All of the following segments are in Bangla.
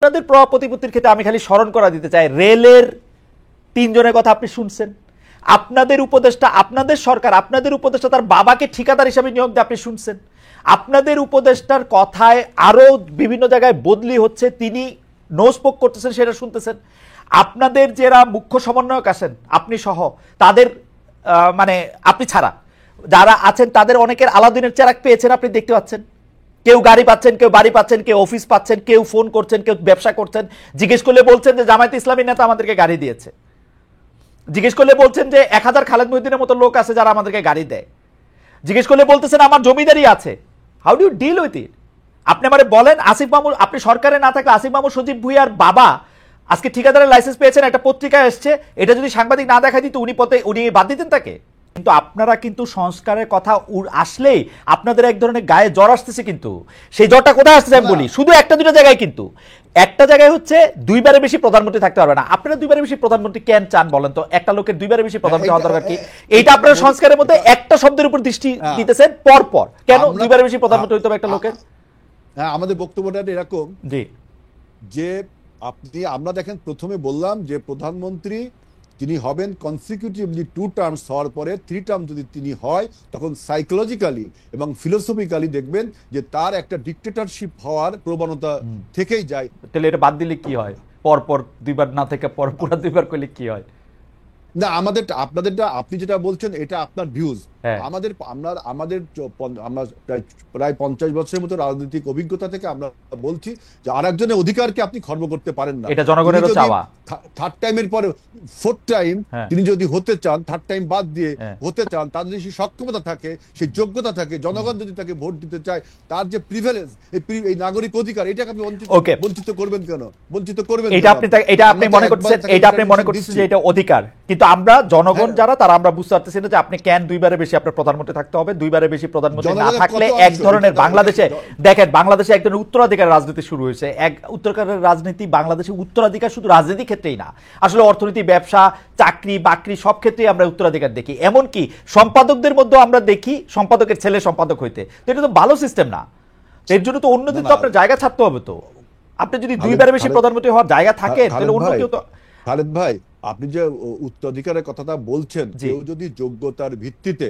আপনাদের প্রভাব প্রতিপত্তির ক্ষেত্রে আমি খালি স্মরণ করা দিতে চাই, রেলের 3 জনের কথা আপনি শুনছেন। আপনাদের উপদেষ্টা, আপনাদের সরকার, আপনাদের উপদেষ্টা তার বাবাকে ঠিকাদার হিসাবে নিয়োগ দিয়ে আপনি শুনছেন। আপনাদের উপদেষ্টার কথায় আরো বিভিন্ন জায়গায় বদলি হচ্ছে, তিনি নো স্পোক করতেছেন, সেটা শুনতেছেন। আপনাদের যারা মুখ্য সমন্বয়ক আছেন, আপনি সহ, তাদের মানে আপনি ছাড়া যারা আছেন তাদের অনেকের আলাদিনের চেরাগ পেয়েছেন, আপনি দেখতে পাচ্ছেন। কেউ গাড়ি পাচ্ছেন, কেউ বাড়ি পাচ্ছেন, কেউ অফিস পাচ্ছেন, কেউ ফোন করছেন, কেউ ব্যবসা করছেন। জিজ্ঞেস করলে বলছেন যে জামায়াতে ইসলামী নেতা আমাদেরকে গাড়ি দিয়েছে। জিজ্ঞেস করলে বলছেন যে 1000 খালেদ মহিউদ্দিনের মতো লোক আছে যারা আমাদেরকে গাড়ি দেয়। জিজ্ঞেস করলে বলতেছেন আমার জমিদারি আছে। How do you deal with it? আপনি আমারে বলেন, আসিফ মাহমুদ, আপনি সরকারে না থাকলে আসিফ মাহমুদ সজীব ভুঁইয়ার বাবা আজকে ঠিকাদারের লাইসেন্স পেয়েছেন, একটা পত্রিকায় এসছে, এটা যদি সাংবাদিক না দেখাই দিত উনি বাদ দিতেন তাকে। কিন্তু আপনারা কিন্তু সংস্কারের কথা আসলেই আপনাদের এক ধরনের গায়ে জ্বর আসতেছে। কিন্তু সেই জ্বরটা কোথায় আসতেছে আমি বলি, শুধু একটা দুটো জায়গায়। কিন্তু একটা জায়গায় হচ্ছে 2 বারের বেশি প্রধানমন্ত্রী থাকতে পারবে না। আপনারা 2 বারের বেশি প্রধানমন্ত্রী কেন চান বলেন তো? একটা লোকের 2 বারের বেশি প্রধানমন্ত্রী হওয়া দরকার কি? এইটা আপনারা সংস্কারের মধ্যে একটা শব্দের উপর দৃষ্টি দিতেছেন পর কেন 2 বারের বেশি প্রধানমন্ত্রী হইতে হবে একটা লোকের? হ্যাঁ, আমাদের বক্তব্যটা এরকম জি, যে আমরা দেখেন প্রথমে বললাম যে প্রধানমন্ত্রী তিনি হবেন কনসিকিউটিভলি 2 টার্মস হওয়ার পরে 3 টার্ম যদি তিনি হয়, তখন সাইকোলজিক্যালি এবং ফিলোসফিক্যালি দেখবেন যে তার একটা ডিক্টেটরশিপ হওয়ার প্রবণতা থেকেই যায়। তাহলে এটা বাদ দিলে কি হয়? পর 2 বার না থেকে পুরো 2 বার করলে কি হয়? না, আপনাদেরটা আপনি যেটা বলছেন এটা আপনার ভিউজ। আমাদের আমরা প্রায় 50 বছরের মতো রাজনৈতিক অভিজ্ঞতা থেকে আমরা বলছি যে আরেকজনের অধিকারকে আপনি খর্ব করতে পারেন না। এটা জনগণের চাওয়া। থার্ড টাইমের পরে 4th টাইম তিনি যদি হতে চান, থার্ড টাইম বাদ দিয়ে হতে চান, তার যদি সেই সক্ষমতা থাকে, সেই যোগ্যতা থাকে, জনগণ যদি তাকে ভোট দিতে চায়, তার যে প্রিভিলেজ, এই নাগরিক অধিকার, এটাকে আপনি বঞ্চিত করবেন কেন? বঞ্চিত করবেন এটা আপনি মনে করছেন যে এটা অধিকার। কিন্তু আমরা জনগণ যারা, তারা আমরা বুঝতে পারতেছি না যে আপনি কেন 2 বারের বেশি আপনার প্রধানমন্ত্রী থাকতে হবে। 2 বারের বেশি প্রধানমন্ত্রী না থাকলে এক ধরনের বাংলাদেশে দেখেন, বাংলাদেশে এক ধরনের উত্তরাধিকার রাজনীতি শুরু হয়েছে। এক উত্তরাধিকারের রাজনীতি বাংলাদেশে, উত্তরাধিকার শুধু রাজনীতি ক্ষেত্রেই না, আসলে অর্থনীতি, ব্যবসা, চাকরি বাকরি সব ক্ষেত্রেই আমরা উত্তরাধিকার দেখি। এমনকি সম্পাদকদের মধ্যে আমরা দেখি সম্পাদকের ছেলে সম্পাদক হইতে। তো এটা তো ভালো সিস্টেম না। এর জন্য তো অন্যদের তো আপনার জায়গা ছাড়তে হবে। তো আপনি যদি 2 বারের বেশি প্রধানমন্ত্রী হওয়ার জায়গা থাকে, তাহলে অন্য কেউ তো। খালেদ ভাই, আপনি যে উত্তরাধিকারের কথাটা বলছেন, কেউ যদি যোগ্যতার ভিত্তিতে,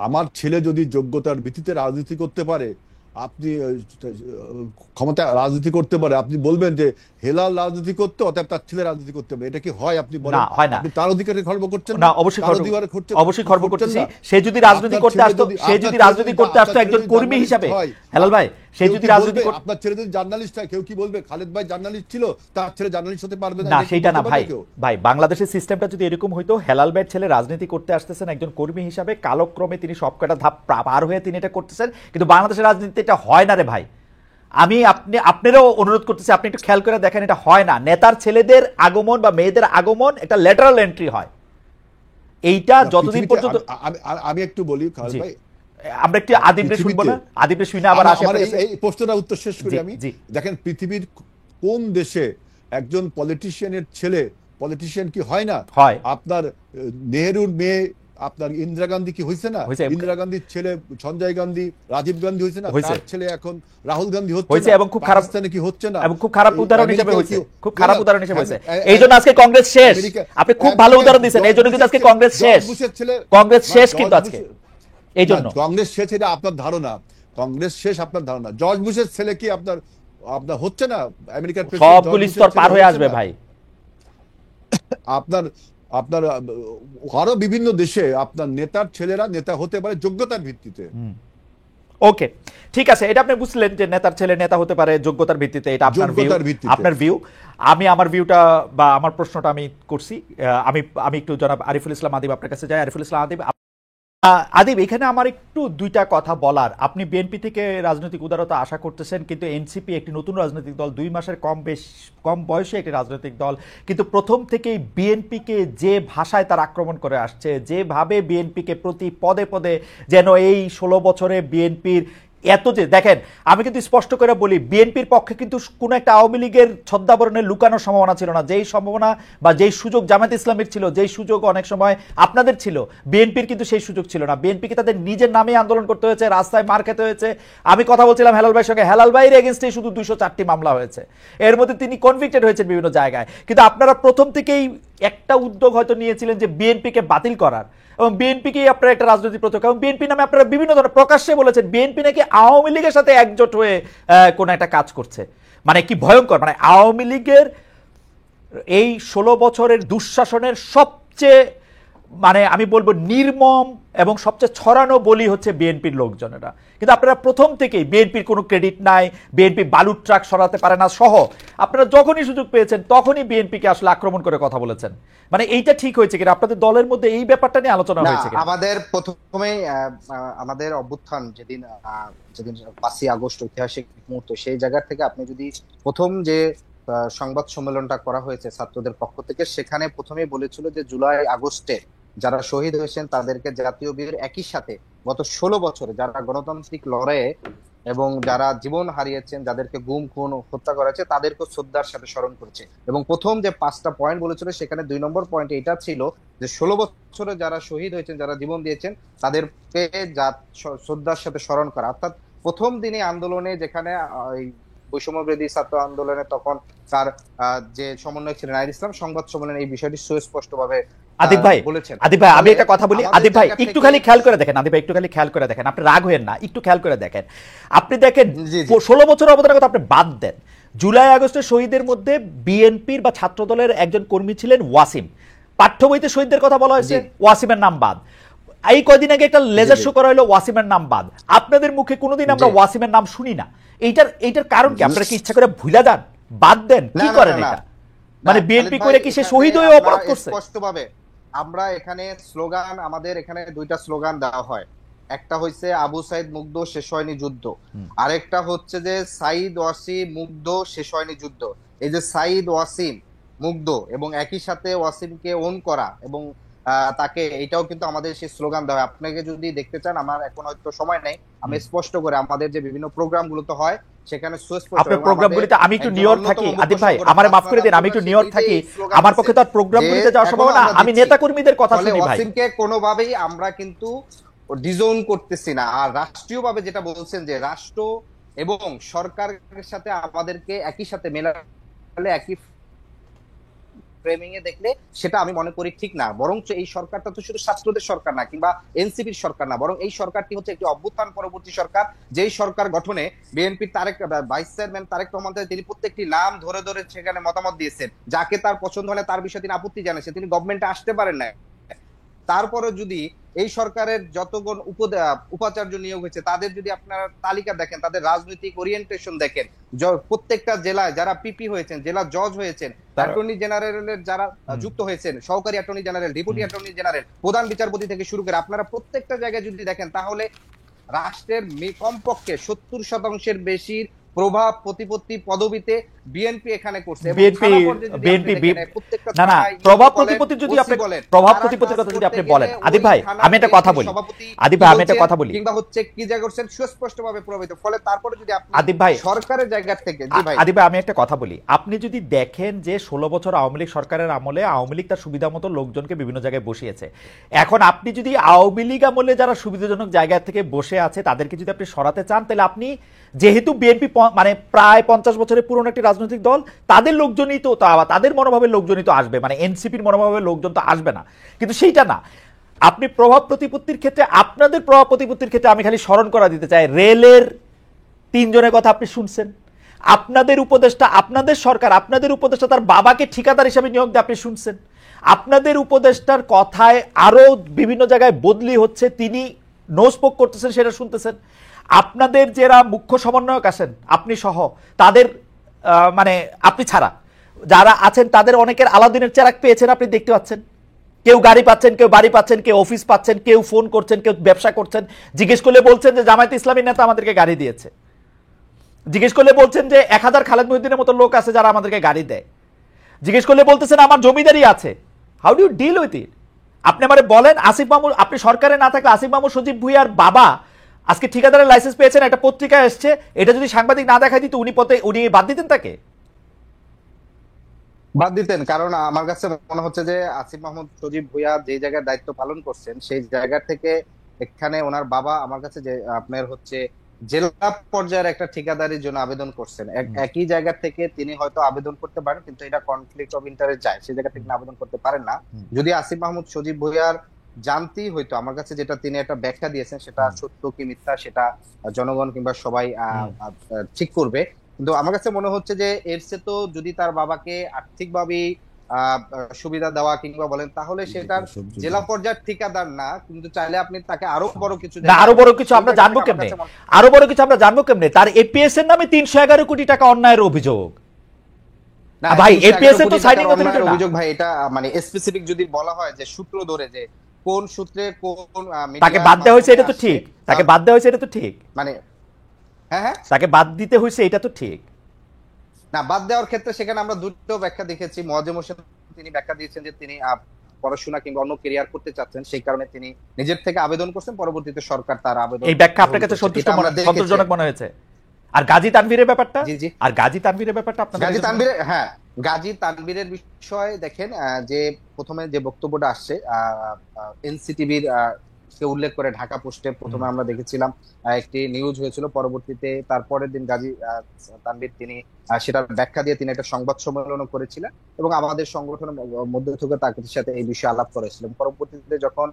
আমার ছেলে যদি যোগ্যতার ভিত্তিতে রাজনীতি করতে পারে, আপনি ক্ষমতা রাজনীতি করতে পারে, আপনি বলবেন যে হেলাল রাজনীতি করতে, অতএব তার ছেলে রাজনীতি করতে পারে। এটা কি হয়? আপনি বলেন, আপনি তার অধিকারে খর্ব করছেন না? অবশ্যই খর্ব করতেছি। সে যদি রাজনীতি করতে আসতো একজন কর্মী হিসাবে, হেলাল ভাই, সে যদি রাজনীতি করতে, আপনার ছেলে যদি জার্নালিস্ট হয়, কেউ কি বলবে খালেদ ভাই জার্নালিস্ট ছিল, তার ছেলে জার্নালিস্ট হতে পারবে না? না, সেটা না ভাই। বাংলাদেশের সিস্টেমটা যদি এরকম হইতো, হেলাল ভাইয়ের ছেলে রাজনীতি করতে আসতেছেন একজন কর্মী হিসাবে, কালক্রমে তিনি সবকটা ধাপ পার হয়ে তিনি এটা করতেছেন। কিন্তু বাংলাদেশের রাজনীতিতে এটা হয় না রে ভাই। আমি আপনারও অনুরোধ করতেছি, আপনি একটু খেয়াল করে দেখেন, এটা হয় না। নেতার ছেলেদের আগমন বা মেয়েদের আগমন এটা ল্যাটারাল এন্ট্রি হয়। এইটা যতদিন পর্যন্ত, আমি একটু বলি খালেদ ভাই, আমরা একটু আদিবরে শুনবো না? আদিবরে শুনে আবার আসি। এই প্রশ্নটা উত্তর শেষ করি আমি। দেখেন, পৃথিবীর কোন দেশে একজন পলিটিশিয়ানের ছেলে পলিটিশিয়ান কি হয় না? হয়। আপনার নেহেরুর মেয়ে, আপনার ইন্দিরা গান্ধী কি হয়েছে না? ইন্দিরা গান্ধীর ছেলে সঞ্জয় গান্ধী, রাজীব গান্ধী হয়েছে না? তার ছেলে এখন রাহুল গান্ধী হচ্ছে, এবং খুব খারাপ স্থানে কি হচ্ছে না? এবং খুব খারাপ উদাহরণ হিসেবে হয়েছে, খুব খারাপ উদাহরণ হিসেবে হয়েছে। এই জন্য আজকে কংগ্রেস শেষ। আপনি খুব ভালো উদাহরণ দিয়েছেন, এই জন্য কিন্তু আজকে কংগ্রেস শেষ। কংগ্রেস শেষ কিন্তু আজকে এই জন্য। কংগ্রেস শেষ এটা আপনার ধারণা, কংগ্রেস শেষ আপনার ধারণা। জর্জ বুশের ছেলে কি আপনার হচ্ছে না? আমেরিকার সবগুলি স্তর পার হয়ে আসবে ভাই। আপনার আরো বিভিন্ন দেশে আপনার নেতার ছেলেরা নেতা হতে পারে যোগ্যতার ভিত্তিতে। ওকে, ঠিক আছে, এটা আপনি বুঝলেন যে নেতার ছেলে নেতা হতে পারে যোগ্যতার ভিত্তিতে। এটা আপনার ভিউ। আমি আমার ভিউটা বা আমার প্রশ্নটা আমি করছি। আমি একটু জনাব আরিফুল ইসলাম আদিব আপনার কাছে যাই। আরিফুল ইসলাম আদিব, এখানে আমার একটু 2টা কথা বলার। আপনি বিএনপি থেকে রাজনৈতিক উদারতা আশা করতেছেন, কিন্তু এনসিপি একটি নতুন রাজনৈতিক দল, 2 মাসের কম বয়সে একটি রাজনৈতিক দল, কিন্তু প্রথম থেকেই বিএনপিকে যে ভাষায় তার আক্রমণ করে আসছে, যেভাবে বিএনপিকে প্রতি পদে পদে যেন এই 16 বছরে বিএনপির এত যে দেখেন, আমি কিন্তু স্পষ্ট করে বলি, বিএনপির পক্ষে কিন্তু কোনো একটা আওয়ামী লীগের ছদ্মাবরণে লুকানোর সম্ভাবনা ছিল না। যেই সম্ভাবনা বা যেই সুযোগ জামায়াত ইসলামের ছিল, যেই সুযোগ অনেক সময় আপনাদের ছিল, বিএনপির কিন্তু সেই সুযোগ ছিল না। বিএনপিকে তাদের নিজের নামে আন্দোলন করতে হয়েছে, রাস্তায় মার খেতে হয়েছে। আমি কথা বলছিলাম হেলাল ভাইয়ের সঙ্গে, হেলাল ভাইয়ের এগেনস্টে শুধু 204টি মামলা হয়েছে, এর মধ্যে তিনি কনভিক্টেড হয়েছেন বিভিন্ন জায়গায়। কিন্তু আপনারা প্রথম থেকেই একটা উদ্যোগ হয়তো নিয়েছিলেন যে বিএনপিকে বাতিল করার, এবং বিএনপিকেই আপনারা একটা রাজনৈতিক প্রতীক, এবং বিএনপি নামে আপনারা বিভিন্ন ধরনের প্রকাশ্যে বলেছেন বিএনপি নাকি আওয়ামী লীগের সাথে একজোট হয়ে কোন একটা কাজ করছে। মানে কি ভয়ঙ্কর! মানে আওয়ামী লীগের এই 16 বছরের দুঃশাসনের সবচেয়ে মানে আমি বলবো নির্মম এবং সবচেয়ে ছড়ানো বলি হচ্ছে বিএনপির লোকজনেরা। কিন্তু আপনারা প্রথম থেকেই বিএনপির কোনো ক্রেডিট নাই, বিএনপি বালুর ট্রাক সরাতে পারে না সহ আপনারা যখনই সুযোগ পেয়েছেন তখনই বিএনপিকে আসলে আক্রমণ করে কথা বলেছেন। মানে এইটা ঠিক হয়েছে কিনা? আপনাদের দলের মধ্যে এই ব্যাপারটা নিয়ে আলোচনা হয়েছে কিনা? আমাদের প্রথমেই আমাদের অভ্যুত্থান যেদিন 5ই আগস্ট ঐতিহাসিক মুহূর্ত, সেই জায়গা থেকে আপনি যদি প্রথম যে সংবাদ সম্মেলনটা করা হয়েছে ছাত্রদের পক্ষ থেকে, সেখানে প্রথমেই বলেছিল যে জুলাই আগস্টে যারা শহীদ হয়েছেন তাদেরকে জাতীয় বীর, একই সাথে গত 16 বছরে যারা গণতান্ত্রিক লড়াইয়ে এবং যারা জীবন হারিয়েছেন, যাদেরকে গুম খুন হত্যা করা হয়েছে, তাদেরকে শ্রদ্ধার সাথে স্মরণ করেছে। এবং প্রথম যে 5টা পয়েন্ট বলেছিল সেখানে 2 নম্বর পয়েন্ট এটা ছিল যে 16 বছরে যারা শহীদ হয়েছেন, যারা জীবন দিয়েছেন, তাদেরকে শ্রদ্ধার সাথে স্মরণ করা। অর্থাৎ প্রথম দিনে আন্দোলনে যেখানে বৈষম্যবিরোধী ছাত্র আন্দোলনে তখন তার যে সমন্বয়ক ছিলেন নাহিদ ইসলাম, সংবাদ সম্মেলনে এই বিষয়টি সুস্পষ্টভাবে আদিব ভাই বলেছেন। আদিব ভাই আমি একটা কথা বলি, আদিব ভাই একটু খালি খেয়াল করে দেখেন, আদিব ভাই একটু খালি খেয়াল করে দেখেন, আপনি রাগ হয়েন না, একটু খেয়াল করে দেখেন। আপনি দেখেন 16 বছর অবদানের কথা আপনি বাদ দেন, জুলাই আগস্টের শহীদের মধ্যে বিএনপির বা ছাত্র দলের একজন কর্মী ছিলেন ওয়াসিম। পাঠ্য বইতে শহীদদের কথা বলা হয়েছে, ওয়াসিমের নাম বাদ। এই কয়দিন আগে একটা লেজার শো করা হলো, ওয়াসিমের নাম বাদ। আপনাদের মুখে কোনোদিন আমরা ওয়াসিমের নাম শুনি না। এইটার কারণ কি? আপনারা কি ইচ্ছা করে ভুলে যান, বাদ দেন, কি করেন এটা? মানে বিএনপি করে কি সে শহীদ হয়ে অপরাধ করছে? স্পষ্টভাবে আমরা এখানে স্লোগান, আমাদের এখানে 2টা স্লোগান দেওয়া হয়। একটা হচ্ছে আবু সাইদ মুগ্ধ, শেষ হয়নি যুদ্ধ। আরেকটা হচ্ছে যে সাইদ ওয়াসিম মুগ্ধ, শেষ হয়নি যুদ্ধ। এই যে সাইদ ওয়াসিম মুগ্ধ এবং একই সাথে ওয়াসিমকে ওন করা এবং তাকে, এটাও কিন্তু আমাদের সেই স্লোগান দেওয়া হয়। আপনাকে যদি দেখতে চান, আমার এখন হয়তো সময় নেই, আমি স্পষ্ট করে আমাদের যে বিভিন্ন প্রোগ্রাম গুলো তো হয় সেখানে আপনার প্রোগ্রামগুলিতে, আমি একটু নিউ ইয়র্ক থাকি আদিব ভাই, আমারে মাফ করে দিন, আমি একটু নিউ ইয়র্ক থাকি, আমার পক্ষে তো আর প্রোগ্রামগুলিতে যাওয়া সম্ভব না। আমি নেতা কর্মীদের কথা শুনি ভাই। ওয়াসিমকে কোনোভাবেই আমরা কিন্তু ডিজোন করতেছি না। আর রাষ্ট্রীয়ভাবে যেটা বলছেন যে রাষ্ট্র এবং সরকারের সাথে আমাদেরকে একই সাথে মেলালে, একই ফ্রেমিং এ দেখলে, সেটা আমি মনে করি ঠিক না। বরং এই সরকারটা তো শুধু ছাত্রদের সরকার না কিংবা এনসিপির সরকার না, বরং এই সরকারটি হচ্ছে একটি অভ্যুত্থান পরবর্তী সরকার। যেই সরকার গঠনে বিএনপির ভাইস চেয়ারম্যান তারেক রহমান তিনি প্রত্যেকটি নাম ধরে ধরে সেখানে মতামত দিয়েছেন, যাকে তার পছন্দ হলে তার বিষয়ে তিনি আপত্তি জানিয়েছেন, তিনি গভর্নমেন্টে আসতে পারেন না। তারপরে যদি এই সরকারের যতজন উপাচার্য নিয়োগ হয়েছে তাদের যদি আপনারা তালিকা দেখেন, তাদের রাজনৈতিক ওরিয়েন্টেশন দেখেন, প্রত্যেকটা জেলায় যারা পিপি হয়েছেন, জেলা জজ হয়েছেন, অ্যাটর্নি জেনারেলের যারা যুক্ত হয়েছেন, সহকারী attorney general, deputy attorney general, প্রধান বিচারপতি থেকে শুরু করে আপনারা প্রত্যেকটা জায়গায় যদি দেখেন, তাহলে রাষ্ট্রের কমপক্ষে 70% বেশি প্রভাব প্রতিপত্তি পদবিতে বিএনপি এখানে করছে। বিএনপি না না, প্রভাব প্রতিপত্তি যদি আপনি প্রভাব প্রতিপত্তির কথা যদি আপনি বলেন, আদিব ভাই আমি একটা কথা বলি, আদিব ভাই আমি একটা কথা বলি, কিংবা হচ্ছে কি জায়গা করছেন সুস্পষ্টভাবে প্রভাবিত, ফলে তারপরে যদি আপনি আদিব ভাই সরকারের জায়গা থেকে, জি ভাই আদিব ভাই আমি একটা কথা বলি, আপনি যদি দেখেন যে 16 বছর আওয়ামী লীগ সরকারের আমলে আওয়ামী লীগ তার সুবিধা মতো লোকজনকে বিভিন্ন জায়গায় বসিয়েছে। এখন আপনি যদি আওয়ামী লীগ আমলে যারা সুবিধাজনক জায়গা থেকে বসে আছে তাদেরকে যদি আপনি সরাতে চান, তাহলে আপনি যেহেতু বিএনপি মানে প্রায় 50 বছরের পুরনো একটি রাজনৈতিক দল, তাদের লোকজনই তো, তাদের মনোভাবের লোকজনই তো আসবে, মানে এনসিপির মনোভাবের লোকজন তো আসবে না। কিন্তু সেইটা না, আপনি প্রভাব প্রতিপত্তির ক্ষেত্রে, আপনাদের প্রভাব প্রতিপত্তির ক্ষেত্রে আমি খালি স্মরণ করা দিতে চাই, রেলের 3 জনের কথা আপনি শুনছেন, আপনাদের উপদেষ্টা, আপনাদের সরকার, আপনাদের উপদেষ্টা তার বাবাকে ঠিকাদার হিসেবে নিয়োগ দিয়ে আপনি শুনছেন, আপনাদের উপদেষ্টার কথায় আরো বিভিন্ন জায়গায় বদলি হচ্ছে, তিনি নো স্পোক করতেছেন সেটা শুনতেছেন। আপনাদের যারা মুখ্য সমন্বয়ক আছেন, আপনি সহ, তাদের মানে আপনি ছাড়া যারা আছেন তাদের অনেকের আলাদিনের চেরাগ পেয়েছেন, আপনি দেখতে পাচ্ছেন, কেউ গাড়ি পাচ্ছেন, কেউ বাড়ি পাচ্ছেন, কেউ অফিস পাচ্ছেন, কেউ ফোন করছেন, কেউ ব্যবসা করছেন। জিজ্ঞেস করলে বলছেন যে জামায়াত ইসলামী নেতা আমাদেরকে গাড়ি দিয়েছে, জিজ্ঞেস করলে বলছেন যে 1000 খালেদ মহিউদ্দিনের মতো লোক আছে যারা আমাদেরকে গাড়ি দেয়, জিজ্ঞেস করলে বলতেছেন আমার জমিদারি আছে। How do you deal with it? আপনি আমারে বলেন, আসিফ মামুন, আপনি সরকারে না থাকলে আসিফ মামুন সজীব ভুঁইয়ার বাবা আজকে ঠিকাদারের লাইসেন্স পেয়েছেন, একটা পত্রিকায় আসছে, এটা যদি সাংবাদিক না দেখাই দিত উনি বাদ দিতেন তাকে? বাদ দিতেন, কারণ আমার কাছে মনে হচ্ছে যে আসিফ মাহমুদ সজীব ভুঁইয়া যে জায়গার দায়িত্ব পালন করছেন সেই জায়গা থেকে এখানে ওনার বাবা আমার কাছে যে আপনার হচ্ছে জেলা পর্যায়ের একটা ঠিকাদারির জন্য আবেদন করছেন, একই জায়গা থেকে তিনি হয়তো আবেদন করতে পারেন, কিন্তু এটা কনফ্লিক্ট অফ ইন্টারেস্ট যায়, সেই জায়গা থেকে আবেদন করতে পারেন না। যদি আসিফ মাহমুদ সজীব ভুঁইয়ার জানতেই হয়তো, আমার কাছে যেটা তিনি একটা ব্যাখ্যা দিয়েছেন সেটা সত্য কি মিথ্যা সেটা জনগণ কিংবা সবাই ঠিক করবে, কিন্তু আমার কাছে মনে হচ্ছে যে এর চেয়ে তো যদি তার বাবাকে আর্থিকভাবে সুবিধা দেওয়া কিংবা বলেন, তাহলে সেটার জেলা পর্যায়ের ঠিকাদার না, কিন্তু চাইলে আপনি তাকে আরো বড় কিছু আরো বড় কিছু আমরা জানবো কেমনে? আরো বড় কিছু আমরা জানবো কেমনে? তার এপিএস এর নামে 311 কোটি টাকা অন্যায়ের অভিযোগ। ভাই এপিএস এর তো সাইডিং অথরিটি অভিযোগ ভাই, এটা মানে স্পেসিফিক যদি বলা হয় যে সূত্র ধরে যে কোন সূত্রে কোন তাকে বাদ দেওয়া হয়েছে, এটা তো ঠিক। তাকে বাদ দেওয়া হয়েছে, এটা তো ঠিক। মানে হ্যাঁ, তাকে বাদ দিতে হয়েছে, এটা তো ঠিক না। বাদ দেওয়ার ক্ষেত্রে সেখানে আমরা দুটো ব্যাখ্যা দেখেছি। মুয়াজ্জেম হোসেন তিনি ব্যাখ্যা দিয়েছেন যে তিনি পড়াশোনা কিংবা অন্য ক্যারিয়ার করতে চাচ্ছেন, সেই কারণে তিনি নিজের থেকে আবেদন করছেন, পরবর্তীতে সরকার তার আবেদন। এই ব্যাখ্যা আপনার কাছে সন্তোষজনক মনে হয়েছে? আর গাজী তানভীরের ব্যাপারটা? আর গাজী তানভীরের ব্যাপারটা আপনার গাজী তানভীরের, হ্যাঁ, গাজী তানভীরের বিষয়ে দেখেন যে প্রথমে যে বক্তব্যটা আসছে এনসিটিভির কে উল্লেখ করে ঢাকা পোস্টে প্রথমে আমরা দেখেছিলাম একটি নিউজ হয়েছিল, পরবর্তীতে তারপরের দিন গাজী তানভীর তিনি সেটার ব্যাখ্যা দিয়ে তিনি একটা সংবাদ সম্মেলনও করেছিলেন এবং আমাদের সংগঠনের মধ্য থেকে তার সাথে এই বিষয়ে আলাপ করেছিলেন। পরবর্তীতে যখন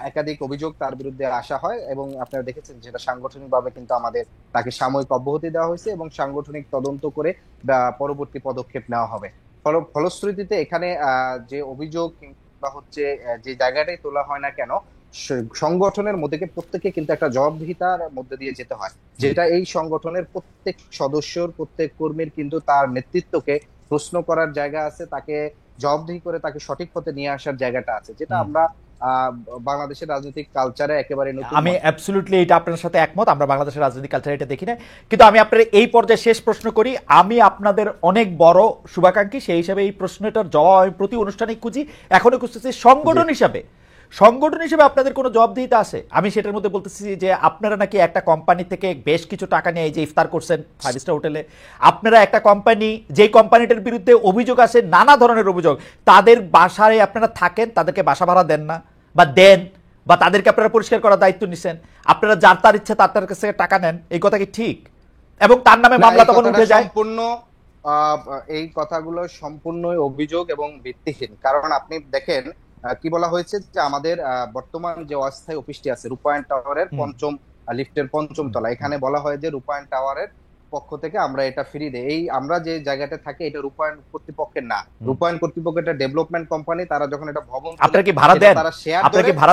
একাধিক অভিযোগ তার বিরুদ্ধে আসা হয় এবং আপনারা দেখেছেন যেটা সাংগঠনিকভাবে কিন্তু আমাদের তাকে সাময়িক অব্যাহতি দেওয়া হয়েছে এবং সাংগঠনিক তদন্ত করে পরবর্তী পদক্ষেপ নেওয়া হবে। ফলশ্রুতিতে এখানে যে অভিযোগ কিংবা হচ্ছে যে জায়গাটাই তোলা হয় না কেন, সংগঠনের মধ্যে প্রত্যেকে কিন্তু একটা জবাবদিহিতার মধ্যে দিয়ে যেতে হয়, যেটা এই সংগঠনের প্রত্যেক সদস্যর প্রত্যেক কর্মীর কিন্তু তার নেতৃত্বকে প্রশ্ন করার জায়গা আছে, তাকে জবাবদিহি করে তাকে সঠিক পথে নিয়ে আসার জায়গাটা আছে, যেটা আমরা বাংলাদেশের রাজনৈতিক কালচারে একেবারে নতুন। আমি অ্যাবসলিউটলি এটা আপনার সাথে একমত, আমরা বাংলাদেশের রাজনৈতিক কালচারে এটা দেখি না। কিন্তু আমি আপনার এই পর্যায়ে শেষ প্রশ্ন করি, আমি আপনাদের অনেক বড় শুভাকাঙ্ক্ষী, সেই হিসাবে এই প্রশ্নটার জবাব আমি প্রতি অনুষ্ঠানে খুঁজি, এখনো খুঁজতেছি। সংগঠন হিসেবে আপনাদের কোনো জবাবদিহিতা আছে? আমি সেটার মধ্যে বলতেছি যে আপনারা নাকি একটা কোম্পানি থেকে বেশ কিছু টাকা নিয়ে এই যে ইফতার করছেন 5 স্টার হোটেলে, আপনারা একটা কোম্পানি, যে কোম্পানিটার বিরুদ্ধে অভিযোগ আছে, নানা ধরনের অভিযোগ, তাদের বাসায় আপনারা থাকেন, তাদেরকে বাসা ভাড়া দেন না বা দেন, বা তাদেরকে আপনারা পরিষ্কার করার দায়িত্ব নিছেন, আপনারা যার তার ইচ্ছা তার কাছ থেকে টাকা নেন, এই কথা কি ঠিক? এবং তার নামে মামলা তখন উঠে যায়। সম্পূর্ণ এই কথাগুলো সম্পূর্ণই অভিযোগ এবং ভিত্তিহীন। কারণ আপনি দেখেন কি বলা হয়েছে যে আমাদের বর্তমান যে অস্থায়ী অফিসটি আছে রূপায়ণ টাওয়ারের পঞ্চম লিফটের 5ম তলা, এখানে বলা হয় যে রূপায়ণ টাওয়ারের পক্ষ থেকে আমরা এটা ফ্রি দেই। এই আমরা যে জায়গাটা থাকি এটা রূপায়ণ কর্তৃপক্ষের না, রূপায়ণ কর্তৃপক্ষ এটা ডেভেলপমেন্ট কোম্পানি, তারা যখন এটা ভবন আপনারা কি ভাড়া দেন? তারা শেয়ার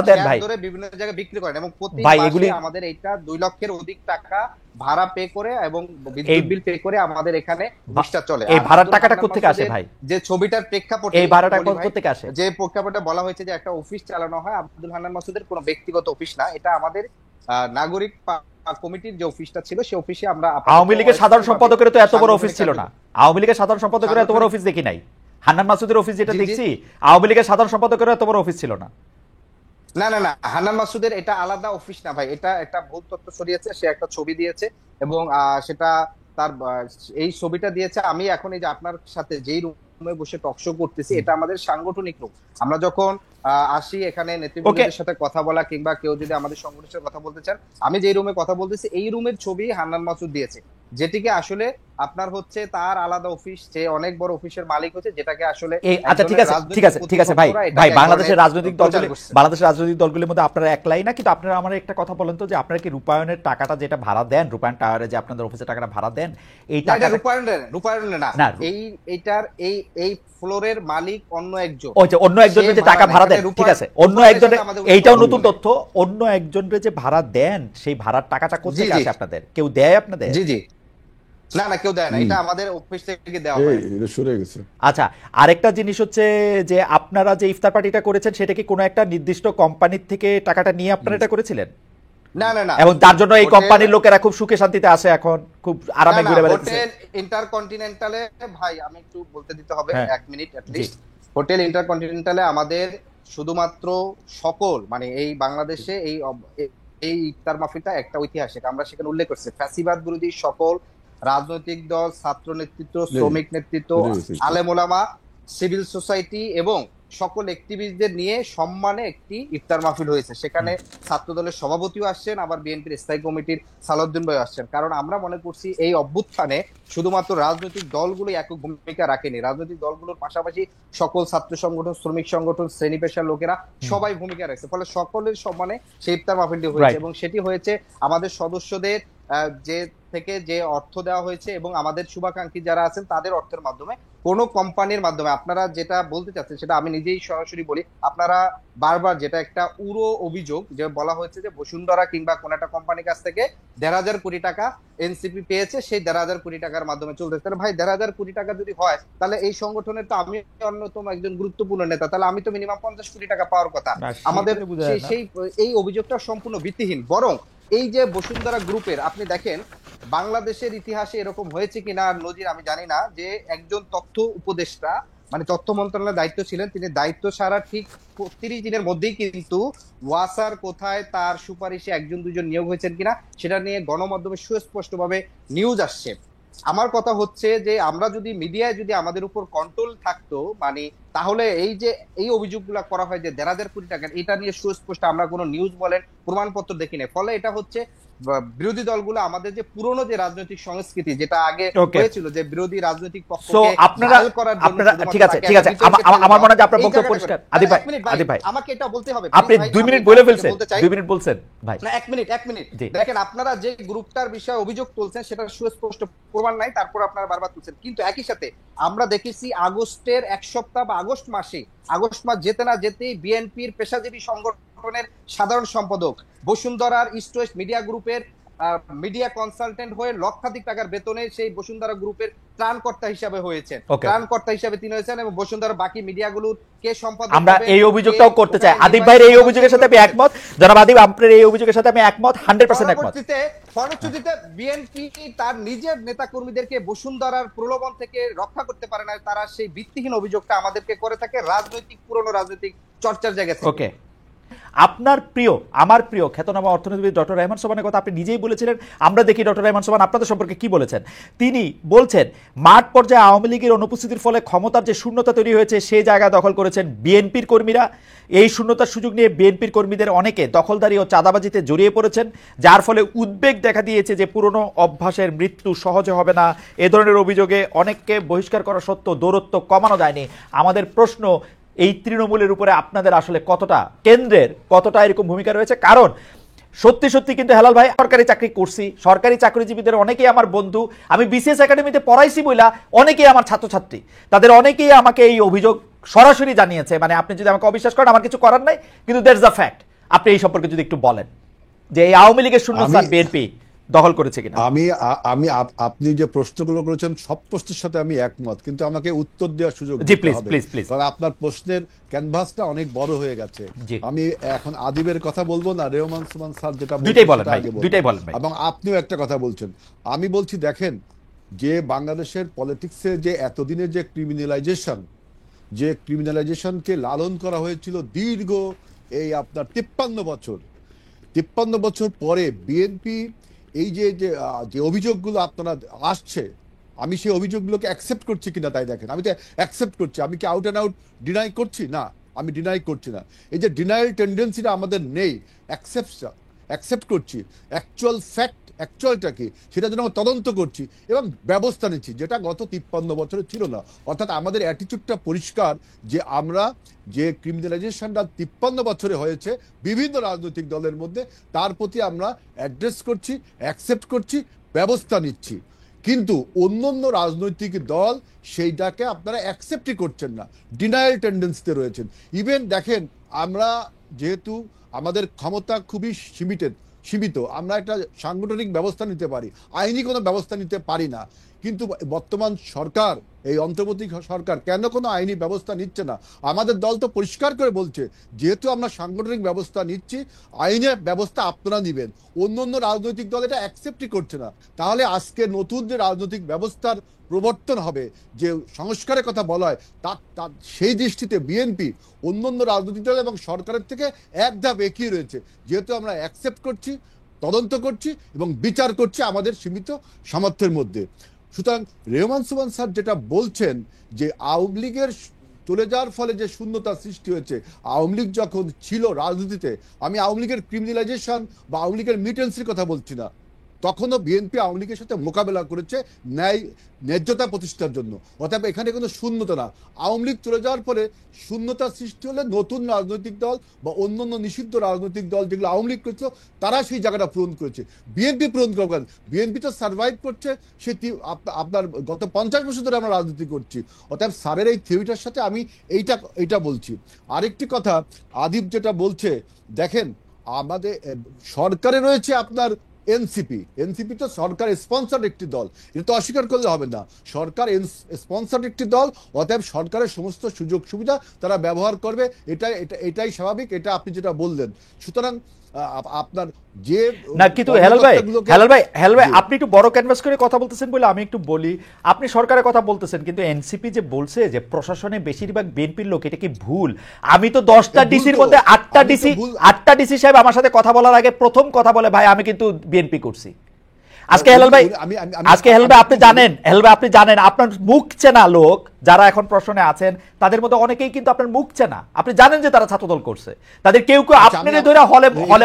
দেন ভাই, ধরে বিভিন্ন জায়গায় বিক্রি করেন এবং প্রতি মাসে আমাদের এইটা 2 লক্ষের অধিক টাকা ভাড়া পে করে এবং বিদ্যুৎ বিল পে করে আমাদের এখানে বসটা চলে। এই ভাড়ার টাকাটা কোথা থেকে আসে ভাই? যে ছবিটার প্রেক্ষাপটে এই ভাড়াটা কোথা থেকে আসে? যে প্রেক্ষাপটে বলা হয়েছে যে একটা অফিস চালানো হয়, আব্দুল হান্নান মাসুদের কোনো ব্যক্তিগত অফিস না, এটা আমাদের নাগরিক কমিটির যে অফিসটা ছিল সেই অফিসে আমরা। আওয়ামী লীগের সাধারণ সম্পাদকের তো এত বড় অফিস ছিল না, আওয়ামী লীগের সাধারণ সম্পাদকের এত বড় অফিস দেখি নাই। হান্নান মাসুদের অফিস যেটা দেখছি, আওয়ামী লীগের সাধারণ সম্পাদকের এত বড় অফিস ছিল না। না না না, হান্নান মাসুদের এটা আলাদা অফিস না ভাই, এটা একটা ভুল তথ্য ছড়িয়েছে, সে একটা ছবি দিয়েছে এবং সেটা তার এই ছবিটা দিয়েছে। আমি এখন এই যে আপনার সাথে যেই রুমে বসে টকশো করতেছি, এটা আমাদের সাংগঠনিক রুম। আমরা যখন আসি এখানে নেতৃবৃন্দের সাথে কথা বলা কিংবা কেউ যদি আমাদের সংগঠনের সাথে কথা বলতে চান, আমি যে রুমে কথা বলতেছি এই রুমের ছবি হান্নান মাসুদ দিয়েছে, যেটিকে আসলে আপনার হচ্ছে তার আলাদা অফিস, যে অনেক বড় অফিসের মালিক হচ্ছে, যেটাকে আসলে আচ্ছা ঠিক আছে ভাই, বাংলাদেশের রাজনৈতিক দলগুলির মধ্যে আপনারা একলাই না, কিন্তু আপনারা আমার একটা কথা বলেন তো, যে আপনারা কি রূপায়ণের টাকাটা যেটা ভাড়া দেন, রূপায়ণ টাওয়ারে যে আপনাদের অফিসের টাকাটা ভাড়া দেন, এই টাকা রূপায়ণের না, এইটার এই ফ্লোরের মালিক অন্য একজন, অন্য একজনের যে টাকা ভাড়া দেন, ঠিক আছে, অন্য একজনের, এইটাও নতুন তথ্য, অন্য একজনের যে ভাড়া দেন সেই ভাড়ার টাকাটা কোথা থেকে আসে আপনাদের? কেউ দেয় আপনাদের? জি জি, না না কেউ দেয় না, এটা আমাদের অফিস থেকে দেওয়া হয়। এটা সরে গেছে। আচ্ছা, আরেকটা জিনিস হচ্ছে যে আপনারা যে ইফতার পার্টিটা করেছেন সেটা কি কোনো একটা নির্দিষ্ট কোম্পানির থেকে টাকাটা নিয়ে আপনারা এটা করেছিলেন? না না না, এবং তার জন্য এই কোম্পানির লোকেরা খুব সুখে শান্তিতে আছে, এখন খুব আরামে ঘুরে বেড়াচ্ছে। হোটেল ইন্টারকন্টিনেন্টালে, ভাই আমি একটু বলতে দিতে হবে 1 মিনিট এট লিস্ট। হোটেল ইন্টারকন্টিনেন্টালে আমাদের শুধুমাত্র সকল মানে এই বাংলাদেশে এই ইফতার মাহফিলটা একটা ঐতিহাসিক। আমরা সেখানে উল্লেখ করছি ফ্যাসিবাদ বিরোধী সকল রাজনৈতিক দল, ছাত্র নেতৃত্ব, শ্রমিক নেতৃত্ব, আলেম ওলামা, সিভিল সোসাইটি এবং সকল অ্যাক্টিভিস্টদের নিয়ে সম্মানে একটি ইফতার মাহফিল হয়েছে। সেখানে ছাত্র দলের সভাপতিও আসছেন, আবার বিএনপির স্থায়ী কমিটির সালাউদ্দিন ভাই আসছেন। কারণ আমরা মনে করছি এই অভ্যুত্থানে শুধুমাত্র রাজনৈতিক দলগুলো একক ভূমিকা রাখেনি, রাজনৈতিক দলগুলোর পাশাপাশি সকল ছাত্র সংগঠন, শ্রমিক সংগঠন, শ্রেণী পেশার লোকেরা সবাই ভূমিকা রাখছে। ফলে সকলের সম্মানে সেই ইফতার মাহফিলটি হয়েছে এবং সেটি হয়েছে আমাদের সদস্যদের যে থেকে যে অর্থ দেওয়া হয়েছে এবং আমাদের শুভাকাঙ্ক্ষী যারা আছেন তাদের অর্থের মাধ্যমে, কোনো কোম্পানির মাধ্যমে। আপনারা যেটা বলতে চাচ্ছেন সেটা আমি নিজেই সরাসরি বলি, আপনারা বারবার যেটা একটা উড়ো অভিযোগ যে বলা হয়েছে যে বসুন্ধরা কিংবা কোন একটা কোম্পানির কাছ থেকে 1,500 কোটি টাকা এনসিপি পেয়েছে, সেই 1,500 কোটি টাকার মাধ্যমে চলতেছে। তাহলে ভাই 1,500 কোটি টাকা যদি হয় তাহলে এই সংগঠনের তো আমি অন্যতম একজন গুরুত্বপূর্ণ নেতা, তাহলে আমি তো মিনিমাম 50 কোটি টাকা পাওয়ার কথা। আমাদের সেই এই অভিযোগটা সম্পূর্ণ ভিত্তিহীন। বরং এই যে বসুন্ধরা গ্রুপের, আপনি দেখেন বাংলাদেশের ইতিহাসে এরকম হয়েছে কিনা নজির আমি জানি না, যে একজন তথ্য উপদেষ্টা মানে তথ্য মন্ত্রণালয়ের দায়িত্ব ছিলেন, তিনি দায়িত্ব ছাড়া ঠিক 30 দিনের মধ্যেই কিন্তু ওয়াসার কোথায় তার সুপারিশে 1-2 জন নিয়োগ হয়েছেন কিনা সেটা নিয়ে গণমাধ্যমে সুস্পষ্টভাবে নিউজ আসছে। আমার কথা হচ্ছে যে আমরা যদি মিডিয়ায় যদি আমাদের উপর কন্ট্রোল থাকতো, মানে তাহলে এই যে এই অভিযোগগুলো করা হয় যে 1,500 কোটি টাকা, এটা নিয়ে সুস্পষ্ট আমরা কোনো নিউজ বলেন প্রমাণপত্র দেখি না। ফলে এটা হচ্ছে বিরোধী দলগুলো আমাদের যে পুরনো যে রাজনৈতিক সংস্কৃতি যেটা আগে হয়েছিল, যে বিরোধী রাজনৈতিক পক্ষকে জাল করার জন্য। ঠিক আছে আমার মনে হয় আপনার বক্তব্য পরিষ্কার। আদিব ভাই আমাকে এটা বলতে হবে, আপনি 2 মিনিট বলে ফেলছেন, 2 মিনিট বলছেন ভাই। না 1 মিনিট দেখেন, আপনারা যে গ্রুপটার বিষয়ে অভিযোগ তুলছেন সেটা সুস্পষ্ট প্রমাণ নাই, তারপর আপনারা বারবার তুলছেন। কিন্তু একই সাথে আমরা দেখেছি আগস্টের 1 সপ্তাহ বা আগস্ট মাস যেতে না যেতেই বিএনপির পেশাজীবী সংগঠনের সাধারণ সম্পাদক বসুন্ধরার ইস্ট ওয়েস্ট মিডিয়া গ্রুপের মিডিয়া কনসালটেন্ট হয়ে লক্ষাধিক টাকার বেতনে সেই বসুন্ধরা গ্রুপের ত্রাণকর্তা হিসাবে হয়েছেন, ত্রাণকর্তা হিসাবে তিনি হয়েছেন এবং বসুন্ধরার বাকি মিডিয়াগুলোর কে সম্পাদক। আমরা এই অভিযোগটাও করতে চাই। আদিব ভাইয়ের এই অভিযোগের সাথে আমি একমত, জনাব আদিব আপনার এই অভিযোগের সাথে আমি একমত, 100% একমত। ফলশ্রুতিতে বিএনপি তার নিজের নেতা কর্মীদেরকে বসুন্ধরার প্রলোভন থেকে রক্ষা করতে পারে না, তারা সেই ভিত্তিহীন অভিযোগটা আমাদেরকে করে থাকে রাজনৈতিক পুরনো রাজনৈতিক চর্চার জায়গা থেকে। ওকে, আপনার প্রিয় আমার প্রিয় খ্যাতনামা অর্থনীতিবিদ ডক্টর রহমান সোবহানের কথা আপনি নিজেই বলেছিলেন। আমরা দেখি ডক্টর রহমান সোবহান আপনাদের সম্পর্কে কি বলেছেন। তিনি বলছেন মাঠ পর্যায়ে আওয়ামী লীগের অনুপস্থিতির ফলে ক্ষমতার যে শূন্যতা তৈরি হয়েছে সেই জায়গা দখল করেছেন বিএনপির কর্মীরা। এই শূন্যতার সুযোগ নিয়ে বিএনপির কর্মীদের অনেকে দখলদারি ও চাঁদাবাজিতে জড়িয়ে পড়েছেন, যার ফলে উদ্বেগ দেখা দিয়েছে যে পুরনো অভ্যাসের মৃত্যু সহজে হবে না। এ ধরনের অভিযোগে অনেককে বহিষ্কার করা সত্ত্বেও দৌরত্ব কমানো যায়নি। আমাদের প্রশ্ন, এই তৃণমূলের উপরে আপনাদের আসলে কতটা, কেন্দ্রের কতটা এরকম ভূমিকা রয়েছে? কারণ সত্যি সত্যি কিন্তু হেলাল ভাই, সরকারি চাকরি করছি, সরকারি চাকরিজীবীদের অনেকেই আমার বন্ধু, আমি বিসিএস একাডেমিতে পড়াইছি বইলা অনেকেই আমার ছাত্রছাত্রী, তাদের অনেকেই আমাকে এই অভিযোগ সরাসরি জানিয়েছে। মানে আপনি যদি আমাকে অবিশ্বাস করেন আমার কিছু করার নাই, কিন্তু দ্যাটস দ্য ফ্যাক্ট। আপনি এই সম্পর্কে যদি একটু বলেন যে এই আওয়ামী লীগের শূন্যস্থান বিএনপি দখল করেছে কিনা। আমি আপনি যে প্রশ্নগুলো করেছেন সব প্রশ্নের সাথে আমি একমত, কিন্তু আমাকে উত্তর দেওয়ার সুযোগ জি প্লিজ প্লিজ প্লিজ, কারণ আপনার প্রশ্নের ক্যানভাসটা অনেক বড় হয়ে গেছে। আমি এখন আদিবের কথা বলবো না, রহমান সোবহান স্যার যেটা দুইটাই বলেন ভাই, দুইটাই বলেন ভাই। এবং আপনিও একটা কথা বলছেন। আমি বলছি দেখেন, যে বাংলাদেশের পলিটিক্সে যে এতদিনের যে ক্রিমিনালাইজেশনকে লালন করা হয়েছিল দীর্ঘ এই আপনার 53 বছর পরে বিএনপি এই যে অভিযোগগুলো আপনারা আসছে, আমি সেই অভিযোগগুলোকে অ্যাকসেপ্ট করছি কিনা তাই দেখেন। আমি তো অ্যাকসেপ্ট করছি, আমি কি আউট অ্যান্ড আউট ডিনাই করছি না, আমি ডিনাই করছি না। এই যে ডিনাইল টেন্ডেন্সিটা আমাদের নেই, অ্যাকসেপ্ট করছি। অ্যাকচুয়াল ফ্যাক্ট, অ্যাকচুয়ালটা কি সেটা জন্য আমরা তদন্ত করছি এবং ব্যবস্থা নিচ্ছি, যেটা গত 53 বছরে ছিল না। অর্থাৎ আমাদের অ্যাটিটিউডটা পরিষ্কার যে আমরা যে ক্রিমিনালাইজেশনটা 53 বছরে হয়েছে বিভিন্ন রাজনৈতিক দলের মধ্যে, তার প্রতি আমরা অ্যাড্রেস করছি, অ্যাকসেপ্ট করছি, ব্যবস্থা নিচ্ছি। কিন্তু অন্য রাজনৈতিক দল সেইটাকে আপনারা অ্যাকসেপ্টই করছেন না, ডিনায়াল টেন্ডেন্সিতে রয়েছেন। ইভেন দেখেন, আমরা যেহেতু আমাদের ক্ষমতা খুবই সীমিত, আমরা একটা সাংগঠনিক ব্যবস্থা নিতে পারি, আইনি কোনো ব্যবস্থা নিতে পারি না। কিন্তু বর্তমান সরকার, এই অন্তর্বর্তী সরকার কেন কোনো আইনি ব্যবস্থা নিচ্ছে না? আমাদের দল তো পরিষ্কার করে বলছে, যেহেতু আমরা সাংগঠনিক ব্যবস্থা নিচ্ছি, আইনের ব্যবস্থা আপনারা নিবেন। অন্য রাজনৈতিক দল এটা অ্যাকসেপ্টই করছে না। তাহলে আজকে নতুন যে রাজনৈতিক ব্যবস্থার প্রবর্তন হবে, যে সংস্কারের কথা বলা হয়, তার সেই দৃষ্টিতে বিএনপি অন্যান্য রাজনৈতিক দল এবং সরকারের থেকে এক ধাপ এগিয়ে রয়েছে, যেহেতু আমরা অ্যাকসেপ্ট করছি, তদন্ত করছি এবং বিচার করছি আমাদের সীমিত সামর্থ্যের মধ্যে। সুতরাং রেহমান সুবহান স্যার যেটা বলছেন যে আওয়ামী লীগের চলে যাওয়ার ফলে যে শূন্যতা সৃষ্টি হয়েছে, আওয়ামী লীগ যখন ছিল রাজনীতিতে, আমি আওয়ামী লীগের ক্রিমিনালাইজেশন বা আওয়ামী লীগের মিটেন্সির কথা বলছি না, তখনও বিএনপি আওয়ামী লীগের সাথে মোকাবেলা করেছে ন্যায্যতা প্রতিষ্ঠার জন্য। অর্থাৎ এখানে কোনো শূন্যতা না। আওয়ামী লীগ চলে যাওয়ার পরে শূন্যতা সৃষ্টি হলে নতুন রাজনৈতিক দল বা অন্যান্য নিষিদ্ধ রাজনৈতিক দল যেগুলো আওয়ামী লীগ করেছিল, তারা সেই জায়গাটা পূরণ করেছে। বিএনপি পূরণ করবেন, বিএনপি তো সার্ভাইভ করছে, সে আপনার গত 50 বছর ধরে আমরা রাজনীতি করছি। অর্থাৎ স্যারের এই থিওরিটার সাথে আমি এইটা বলছি। আরেকটি কথা আদিব যেটা বলছে, দেখেন আমাদের সরকারে রয়েছে আপনার এনসিপি তো সরকার স্পন্সর্ড একটি দল, এটা তো অস্বীকার করলে হবে না। সরকার স্পন্সর্ড একটি দল, অতএব সরকারের সমস্ত সুযোগ সুবিধা তারা ব্যবহার করবে, এটাই স্বাভাবিক, এটা আপনি যেটা বললেন। সুতরাং আপনার যে না, কিন্তু হেলাল ভাই আপনি একটু বড় ক্যানভাস করে কথা বলতেছেন বলে আমি একটু বলি। আপনি সরকারের কথা বলতেছেন, কিন্তু এনসিপি যে বলছে যে প্রশাসনে বেশিরভাগ বিএনপির লোক, এটা কি ভুল? আমি তো 10টা ডিসির মধ্যে 8টা ডিসি সাহেব আমার সাথে কথা বলার আগে প্রথম কথা বলে, ভাই আমি কিন্তু বিএনপি করছি। আজকে হেলাল ভাই আপনি জানেন আপনার মুখ চেনা লোক যারা এখন প্রশ্নে আছেন, তাদের মধ্যে অনেকেই কিন্তু আপনার মুখ চেনা, আপনি জানেন যে তারা ছাত্রদল করছে, তাদের কেউ কেউ আপনারে ধরে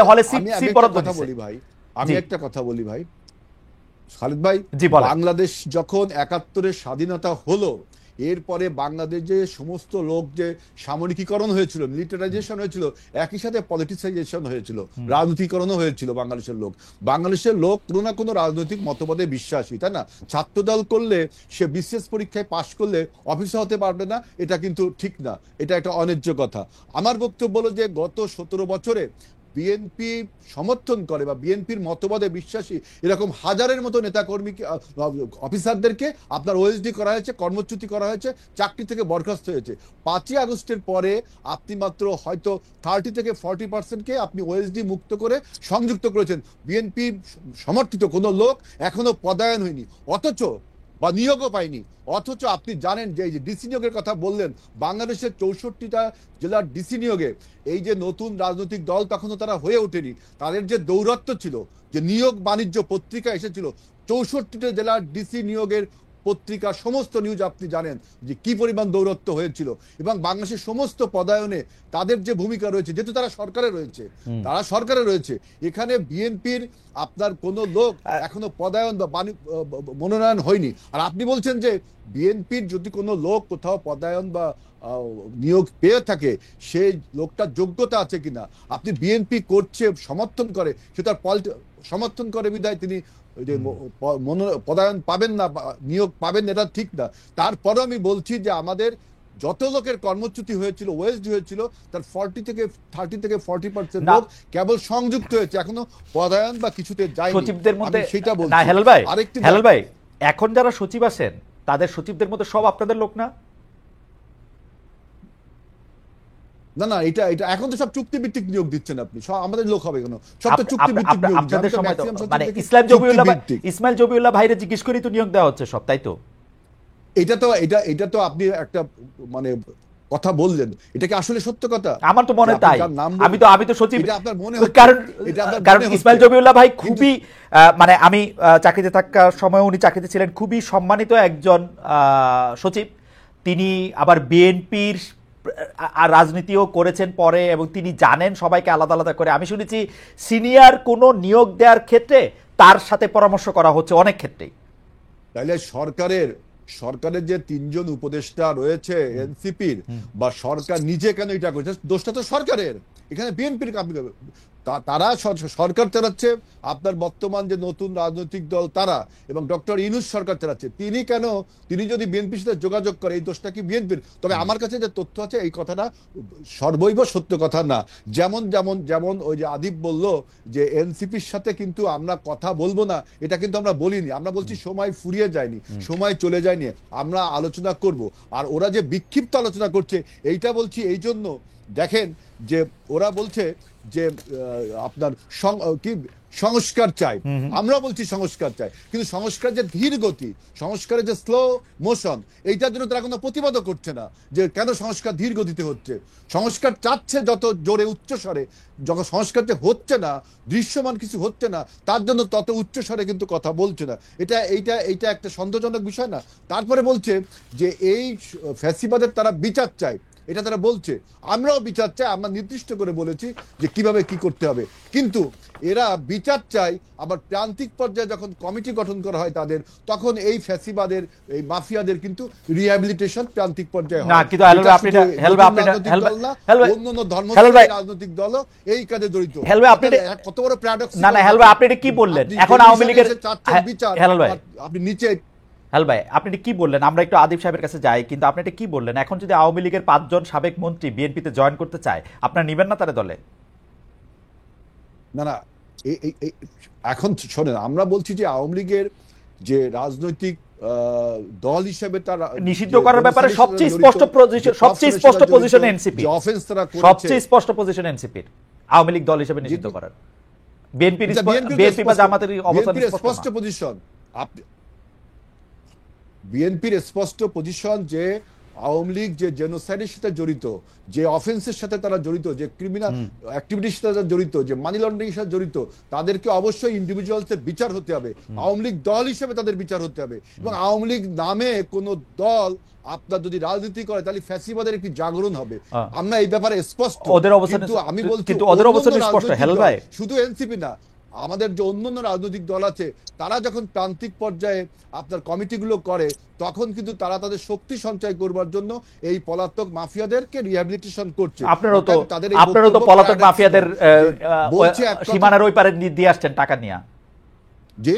হলে সিট বরাদ্দ দিয়েছে। আমি একটা কথা বলি ভাই খালিদ ভাই, বাংলাদেশ যখন ৭১-এর স্বাধীনতা হলো, এরপরে বাংলাদেশ যে সমস্ত লোক যে সামরিকীকরণ হয়েছিল, মিলিটারাইজেশন হয়েছিল, একই সাথে পলিটিসাইজেশন হয়েছিল, রাজনীতিকরণও হয়েছিল। বাংলাদেশের লোক কোনো না কোনো রাজনৈতিক মতবাদে বিশ্বাসী, তাই না? ছাত্রদল করলে সে বিশেষ পরীক্ষায় পাশ করলে অফিসার হতে পারবে না, এটা কিন্তু ঠিক না, এটা একটা অন্যায্য কথা। আমার বক্তব্য হলো যে গত 17 বছরে বিএনপি সমর্থন করে বা বিএনপির মতবাদে বিশ্বাসী এরকম হাজারের মতো নেতাকর্মী অফিসারদেরকে আপনার ওএসডি করা হয়েছে, কর্মচ্যুতি করা হয়েছে, চাকরি থেকে বরখাস্ত হয়েছে। 5ই আগস্টের পরে আপনি মাত্র হয়তো 30 থেকে 40%কে আপনি ওএসডি মুক্ত করে সংযুক্ত করেছেন। বিএনপি সমর্থিত কোনো লোক এখনো পদায়ন হয়নি, অথচ বা নিয়োগও পায়নি। অথচ আপনি জানেন যে এই যে ডিসি নিয়োগের কথা বললেন, বাংলাদেশের 64টা জেলার ডিসি নিয়োগে এই যে নতুন রাজনৈতিক দল তখনও তারা হয়ে ওঠেনি, তাদের যে দৌরাত্ম্য ছিল, যে নিয়োগ বাণিজ্য পত্রিকা এসেছিল, 64টা জেলার ডিসি নিয়োগের পত্রিকা সমস্ত নিউজ আপনি জানেন যে কি পরিমাণ দৌরত্ব হয়েছিল। এবং বাংলাদেশের সমস্ত পদায়নে তাদের যে ভূমিকা রয়েছে, যেহেতু তারা সরকারে রয়েছে, এখানে বিএনপির আপনার কোন লোক এখনো পদায়ন বা মনোনয়ন হয়নি। আর আপনি বলছেন যে বিএনপির যদি কোনো লোক কোথাও পদায়ন বা নিয়োগ পেয়ে থাকে, সেই লোকটার যোগ্যতা আছে কিনা, আপনি বিএনপি করছে সমর্থন করে, সে তার সমর্থন করে বিধায় তিনি পদায়ন পাবেন না, নিয়োগ পাবেন না, এটা ঠিক না। তারপরে আমি বলছি যে আমাদের যত লোকের কর্মচ্যুতি হয়েছিল, ওএসডি হয়েছিল, তার 30 থেকে 40% লোক কেবল সংযুক্ত হয়েছে, এখনো পদায়ন বা কিছুতে যায়নি। সচিবদের মধ্যে সেটা বলছি। না হেলাল ভাই, এখন যারা সচিব আছেন তাদের সচিবদের মধ্যে সব আপনাদের লোক না? না, এটা এখন তো সব চুক্তিভিত্তিক নিয়োগ দিচ্ছেন আপনি, সব আমাদের লোক হবে কেন? সব তো চুক্তিভিত্তিক নিয়োগ। আপনাদের সময় মানে ইসমাইল জবিউল্লাহ ভাইরে জিজ্ঞেস করি তো নিয়োগ দেওয়া হচ্ছে সব, তাই তো? এটা তো আপনি একটা মানে কথা বললেন, এটা কি আসলে সত্য কথা? আমার তো মনে তাই। আমি তো সচিব, আপনার মনে, কারণ ইসমাইল জবিউল্লাহ ভাই খুবই মানে আমি চাকরিতে থাকার সময় উনি চাকরিতে ছিলেন, খুবই সম্মানিত একজন সচিব। তিনি আবার বিএনপির রাজনীতিও করেছেন পরে, এবং তিনি জানেন সবাইকে আলাদা আলাদা করে। আমি শুনেছি সিনিয়র কোনো নিয়োগ দেওয়ার ক্ষেত্রে তার সাথে পরামর্শ করা হচ্ছে অনেক ক্ষেত্রেই। তাইলে সরকারের যে 3 জন উপদেষ্টা রয়েছে এনসিপির, বা সরকার নিজে কেন এটা করছে? দোষটা তো সরকারের, এখানে বিএনপির তারা সরকার চালাচ্ছে, আপনার বর্তমান যে নতুন রাজনৈতিক দল তারা, এবং ডক্টর ইউনূস সরকার চালাচ্ছে। তিনি যদি বিএনপির সাথে যোগাযোগ করে, এই দোষটা কি বিএনপির? তবে আমার কাছে যে তথ্য আছে, এই কথাটা সর্বৈব সত্য কথা না। যেমন ওই যে আদিব বলল যে এনসিপির সাথে কিন্তু আমরা কথা বলবো না, এটা কিন্তু আমরা বলিনি। আমরা বলছি সময় ফুরিয়ে যায়নি, সময় চলে যায়নি, আমরা আলোচনা করব। আর ওরা যে বিক্ষিপ্ত আলোচনা করছে, এইটা বলছি এই জন্য দেখেন যে ওরা বলছে যে আপনার কি সংস্কার চাই, আমরা বলছি সংস্কার চাই, কিন্তু সংস্কার যে ধীর গতি, সংস্কারের যে স্লো মোশন, এইটার জন্য তারা কোনো প্রতিবাদও করছে না যে কেন সংস্কার ধীর গতিতে হচ্ছে। সংস্কার চাচ্ছে যত জোরে উচ্চস্বরে, যখন সংস্কার যে হচ্ছে না, দৃশ্যমান কিছু হচ্ছে না, তার জন্য তত উচ্চস্বরে কিন্তু কথা বলছে না। এইটা একটা সন্দেহজনক বিষয় না? তারপরে বলছে যে এই ফ্যাসিবাদের তারা বিচার চায়, এটা তারা বলছে। আমরাও বিচার চাই, আমরা নির্দিষ্ট করে বলেছি যে কিভাবে কি করতে হবে, কিন্তু এরা বিচার চাই আবার প্রান্তিক পর্যায়ে যখন কমিটি গঠন করা হয় তাদের, তখন এই ফ্যাসিবাদের এই মাফিয়াদের কিন্তু রিহ্যাবিলিটেশন প্রান্তিক পর্যায়ে হয় না। কিন্তু অন্যান্য ধর্ম রাজনৈতিক দল এই কাজে জড়িত। কত বড় প্যারাডক্স! না না হেল ভাই, আপনি এটা কি বললেন? এখন আওয়ামী লীগের বিচার, আপনি নিচে হেল ভাই আপনি কি বললেন? আমরা একটু আদিব সাহেবের কাছে যাই, কিন্তু আপনি এটা কি বললেন? এখন যদি আওয়ামী লীগের 5 জন সাবেক মন্ত্রী বিএনপিতে জয়েন করতে চায়, আপনারা নিবেন না তার দলে? না না, এখন শোনেন, আমরা বলছি যে আওয়ামী লীগের যে রাজনৈতিক দল হিসেবে তারা নিষিদ্ধ করার ব্যাপারে সবচেয়ে স্পষ্ট পজিশন এনসিপি, অফেন্স তারা সবচেয়ে স্পষ্ট পজিশন এনসিপির আওয়ামী লীগ দল হিসেবে নিষিদ্ধ করার। বিএনপি বা জামাতের অবস্থান স্পষ্ট পজিশন, বিএনপির স্পষ্ট পজিশন যে আওয়ামী লীগ যে জেনোসাইডের সাথে জড়িত, যে অফেন্সের সাথে তারা জড়িত, যে ক্রিমিনাল অ্যাক্টিভিটির সাথে জড়িত, যে মানি লন্ডারিং এর সাথে জড়িত, তাদেরকে অবশ্যই ইন্ডিভিজুয়ালসের বিচার হতে হবে, আওয়ামী লীগ দল হিসেবে তাদের বিচার হতে হবে। এবং আওয়ামী লীগ নামে কোন দল আপনার যদি রাজনীতি করে তাহলে ফ্যাসিবাদের একটি জাগরণ হবে, আমরা এই ব্যাপারে স্পষ্ট। কিন্তু আমি বলছি শুধু এনসিপি না, আমাদের যে অন্যান্য রাজনৈতিক দল আছে তারা যখন প্রান্তিক পর্যায়ে আপনার কমিটিগুলো করে, তখন কিন্তু তারা তাদের শক্তি সঞ্চয় করবার জন্য এই পলাতক মাফিয়াদেরকে রিহ্যাবিলিটেশন করছে। আপনারা তো পলাতক মাফিয়াদের সীমানার ওই পারে দিয়ে আসছেন টাকা নিয়ে।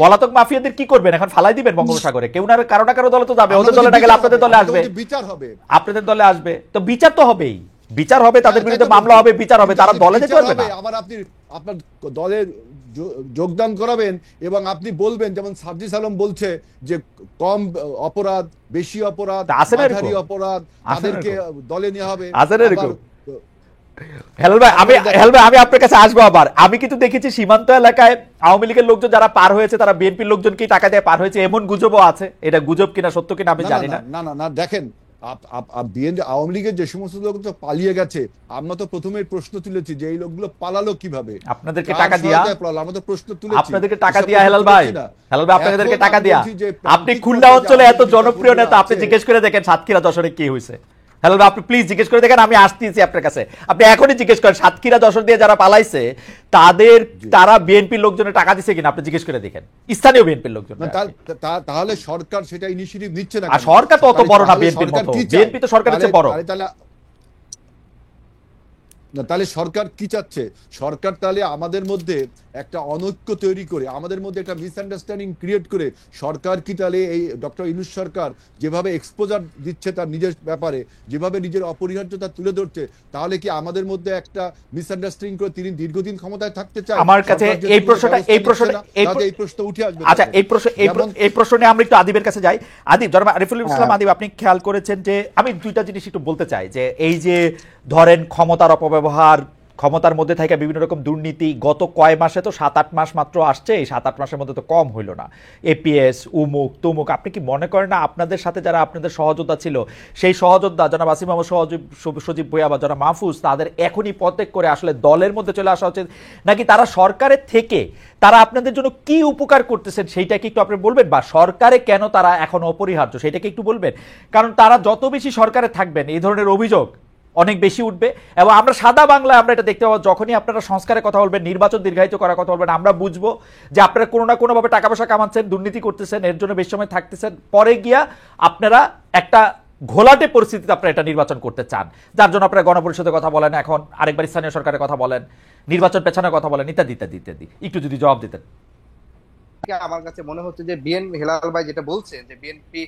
পলাতক মাফিয়াদের কি করবেন এখন? ফালাই দিবেন বঙ্গোপসাগরে? কেউ না কারো না কারো দলে তো যাবে, ওদের দলে না গেলে আপনাদের দলে আসবে, বিচার হবে, আপনাদের দলে আসবে, তো বিচার তো হবেই, বিচার হবে, তাদের বিরুদ্ধে মামলা হবে, বিচার হবে, তারা দলে যেতে পারবে না। আবার আপনি আপনার দলের যোগদান করাবেন এবং আপনি বলবেন, যেমন সার্জিস আলম বলছে যে কম অপরাধ, বেশি অপরাধ, মাঝারি অপরাধ, তাদেরকে দলে নেওয়া হবে। আমি আপনার কাছে আসবো আবার। আমি কিন্তু দেখেছি সীমান্ত এলাকায় আওয়ামী লীগের লোকজন যারা পার হয়েছে তারা বিএনপির লোকজনকে টাকা দিয়ে পার হয়েছে, এমন গুজবও আছে। এটা গুজব কিনা সত্য কিনা আমি জানি না। না না না, দেখেন আওয়ামী লীগের যে সমস্ত লোক তো পালিয়ে গেছে, আমরা তো প্রথমে প্রশ্ন তুলেছি যে এই লোকগুলো পালালো কিভাবে? আপনাদেরকে টাকা দিয়া, আমাদের প্রশ্ন তুলেছি, আপনাদেরকে টাকা দিয়া। হেলাল ভাই আপনাদেরকে টাকা দিয়া। আপনি খুলনা অঞ্চলে এত জনপ্রিয় নেতা, আপনি জিজ্ঞেস করে দেখেন সাতক্ষীরা যশোরে কি হয়েছে। হেলাল ভাই আপনি প্লিজ জিজ্ঞেস করে দেখেন, আমি আসতেছি আপনার কাছে, আপনি এখনই জিজ্ঞেস করেন সাতক্ষীরা যশোর দিয়ে যারা পালাইছে তারা বিএনপির লোকজনের টাকা দিচ্ছে কিনা, আপনি জিজ্ঞেস করে দেখেন স্থানীয় বিএনপির লোকজন। তাহলে সরকার সেটা ইনিশিয়েটিভ নিচ্ছে না। আর সরকার তো অত বড় না বিএনপির মতো, বিএনপি তো সরকারের চেয়ে বড়। তাহলে সরকার কি চাচ্ছে? সরকার তাহলে আমাদের মধ্যে একটা অনৈক্য তৈরি করে, আমাদের মধ্যে একটা মিসআন্ডারস্ট্যান্ডিং ক্রিয়েট করে, সরকার কি তাহলে এই ডক্টর ইউনূস সরকার যেভাবে এক্সপোজার দিচ্ছে তার নিজের ব্যাপারে, যেভাবে নিজের অপরিহার্যতা তুলে ধরছে, তাহলে কি আমাদের মধ্যে একটা মিসআন্ডারস্ট্যান্ডিং করে তিনি দীর্ঘদিন ক্ষমতায় থাকতে চায়? আমার কাছে এই প্রশ্ন উঠে আসবে। আচ্ছা, এই প্রশ্ন নিয়ে আমরা একটু আদিবের কাছে যাই। আদিব, জনাব আরিফুল ইসলাম আদিব, আপনি খেয়াল করেছেন যে আমি দুইটা জিনিস একটু বলতে চাই, যে এই যে ধরেন ক্ষমতার অপব্যবহার, ক্ষমতার মধ্যে থেকে বিভিন্ন রকম দুর্নীতি, গত কয় মাসে তো 7-8 মাস মাত্র আসছে, এই 7-8 মাসের মধ্যে তো কম হইল না। এপিএস, উমুক তুমুক, আপনি কি মনে করেন না আপনাদের সাথে যারা আপনাদের সহযোদ্ধা ছিল, সেই সহযোদ্ধা জনাব আসিম আহমদ সজীব ভুঁইয়া বা জনাব মাহফুজ, তাদের এখনই পদত্যাগ করে আসলে দলের মধ্যে চলে আসা উচিত, নাকি তারা সরকারের থেকে তারা আপনাদের জন্য কি উপকার করতেছেন সেইটা কি একটু আপনি বলবেন? বা সরকারে কেন তারা এখন অপরিহার্য সেটা কি একটু বলবেন? কারণ তারা যত বেশি সরকারে থাকবেন এই ধরনের অভিযোগ অনেক বেশি উঠবে। এবং আমরা সাদা বাংলায় আমরা এটা দেখতে পাবো, যখনই আপনারা সংস্কারের কথা বলবেন, নির্বাচন দীর্ঘায়িত করার কথা বলবেন, আমরা বুঝবো যে আপনারা কোনো না কোনোভাবে টাকা পয়সা কামাচ্ছেন, দুর্নীতি করতেছেন, এর জন্য বেশি সময় থাকতেছেন, পরে গিয়া আপনারা একটা ঘোলাটে পরিস্থিতিতে আপনারা এটা নির্বাচন করতে চান, যার জন্য আপনারা গণপরিষদের কথা বলেন, এখন আরেকবার স্থানীয় সরকারের কথা বলেন, নির্বাচন পেছানোর কথা বলেন, ইত্যাদি ইত্যাদি ইত্যাদি। একটু যদি জবাব দিতেন। আমার কাছে মনে হচ্ছে যে বিএনপি, হেলাল ভাই যেটা বলছেন যে বিএনপি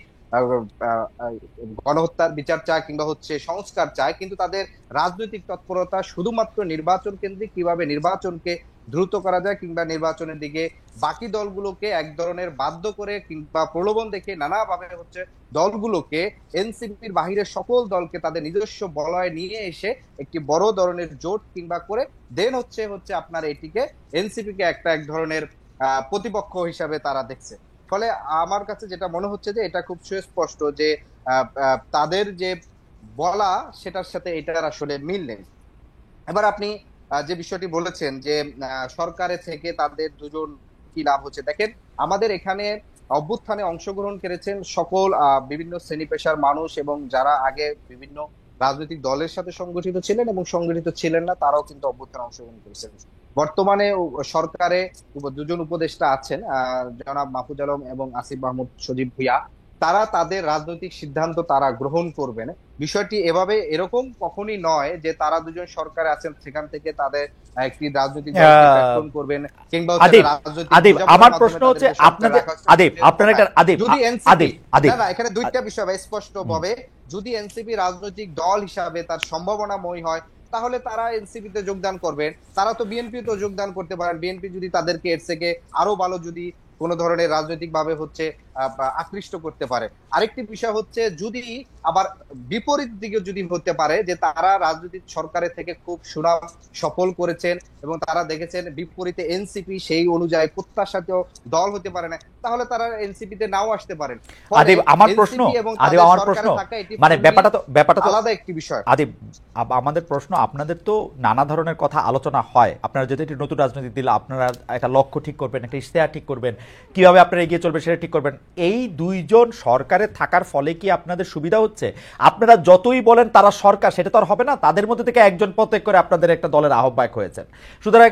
গণহত্যার বিচার চায় কিংবা হচ্ছে সংস্কার চায়, কিন্তু তাদের রাজনৈতিক তৎপরতা শুধুমাত্র নির্বাচন কেন্দ্রিক, কিভাবে নির্বাচনকে দ্রুত করা যায় কিংবা নির্বাচনের দিকে বাকি দলগুলোকে এক ধরনের বাধ্য করে কিংবা প্রলোভন দেখে নানাভাবে হচ্ছে দলগুলোকে এনসিপির বাহিরের সকল দলকে তাদের নিজস্ব বলয়ে নিয়ে এসে একটি বড় ধরনের জোট কিংবা করে দেন হচ্ছে আপনার এটিকে এনসিপি কে এক ধরনের প্রতিপক্ষ হিসাবে তারা দেখছে। ফলে আমার কাছে যেটা মনে হচ্ছে যে এটা খুব সুস্পষ্ট যে তাদের যে বলা সেটার সাথে এটার আসলে মিল নেই। এবার আপনি যে বিষয়টি বলেছেন যে সরকারের থেকে তাদের দুজন কি লাভ হচ্ছে, দেখেন আমাদের এখানে অভ্যুত্থানে অংশগ্রহণ করেছেন সকল বিভিন্ন শ্রেণী পেশার মানুষ এবং যারা আগে বিভিন্ন রাজনৈতিক দলের সাথে সংগঠিত ছিলেন এবং সংগঠিত ছিলেন না তারাও কিন্তু অভ্যুত্থানে অংশগ্রহণ করেছেন। বর্তমানে সরকারে দুজন উপদেষ্টা আছেন, জনাব মাহফুজ আলম এবং আসিফ মাহমুদ সজীব ভুঁইয়া, তারা তাদের রাজনৈতিক সিদ্ধান্ত তারা গ্রহণ করবেন। বিষয়টি এরকম কখনই নয় যে তারা দুজন সরকারে আছেন সেখান থেকে তাদের একটি রাজনৈতিক দলকে প্রেরণ করবেন কিংবা আদিব আমার প্রশ্ন হচ্ছে আপনাদের যদি এনসিপি না এখানে দুইটা বিষয় স্পষ্ট ভাবে যদি এনসিপি রাজনৈতিক দল হিসাবে তার সম্ভাবনাময় হয় তাহলে তারা এনসিপি তে যোগদান করবেন, তারা তো বিএনপি তো যোগদান করতে পারেন। বিএনপি যদি তাদেরকে এর থেকে আরো ভালো যদি কোন ধরনের রাজনৈতিক ভাবে আকৃষ্ট করতে পারে। আরেকটি বিষয় হচ্ছে যদি আবার বিপরীত দিকে যদি হতে পারে যে তারা রাজনৈতিক সরকারের থেকে খুব সুনাম সফল করেছেন এবং তারা দেখেছেন বিপরীতে এনসিপি সেই অনুযায়ী প্রত্যাশিত দল হতে পারে না, তাহলে তারা এনসিপি তে নাও আসতে পারেন। আদিব আমার প্রশ্ন মানে ব্যাপারটা তো আলাদা একটি বিষয়। আদিব আমাদের প্রশ্ন, আপনাদের তো নানা ধরনের কথা আলোচনা হয়, আপনারা যদি একটি নতুন রাজনৈতিক দিলে আপনারা একটা লক্ষ্য ঠিক করবেন, একটা ইশতেহার ঠিক করবেন, কিভাবে আপনারা এগিয়ে চলবেন সেটা ঠিক করবেন। এই দুইজন সরকারে থাকার ফলে কি আপনাদের সুবিধা হচ্ছে? আপনারা যতই বলেন তারা সরকার, সেটা তো আর হবে না। তাদের মধ্যে থেকে একজন প্রত্যেক করে আপনাদের একটা দলের আহ্বায়ক হয়েছেন, সুতরাং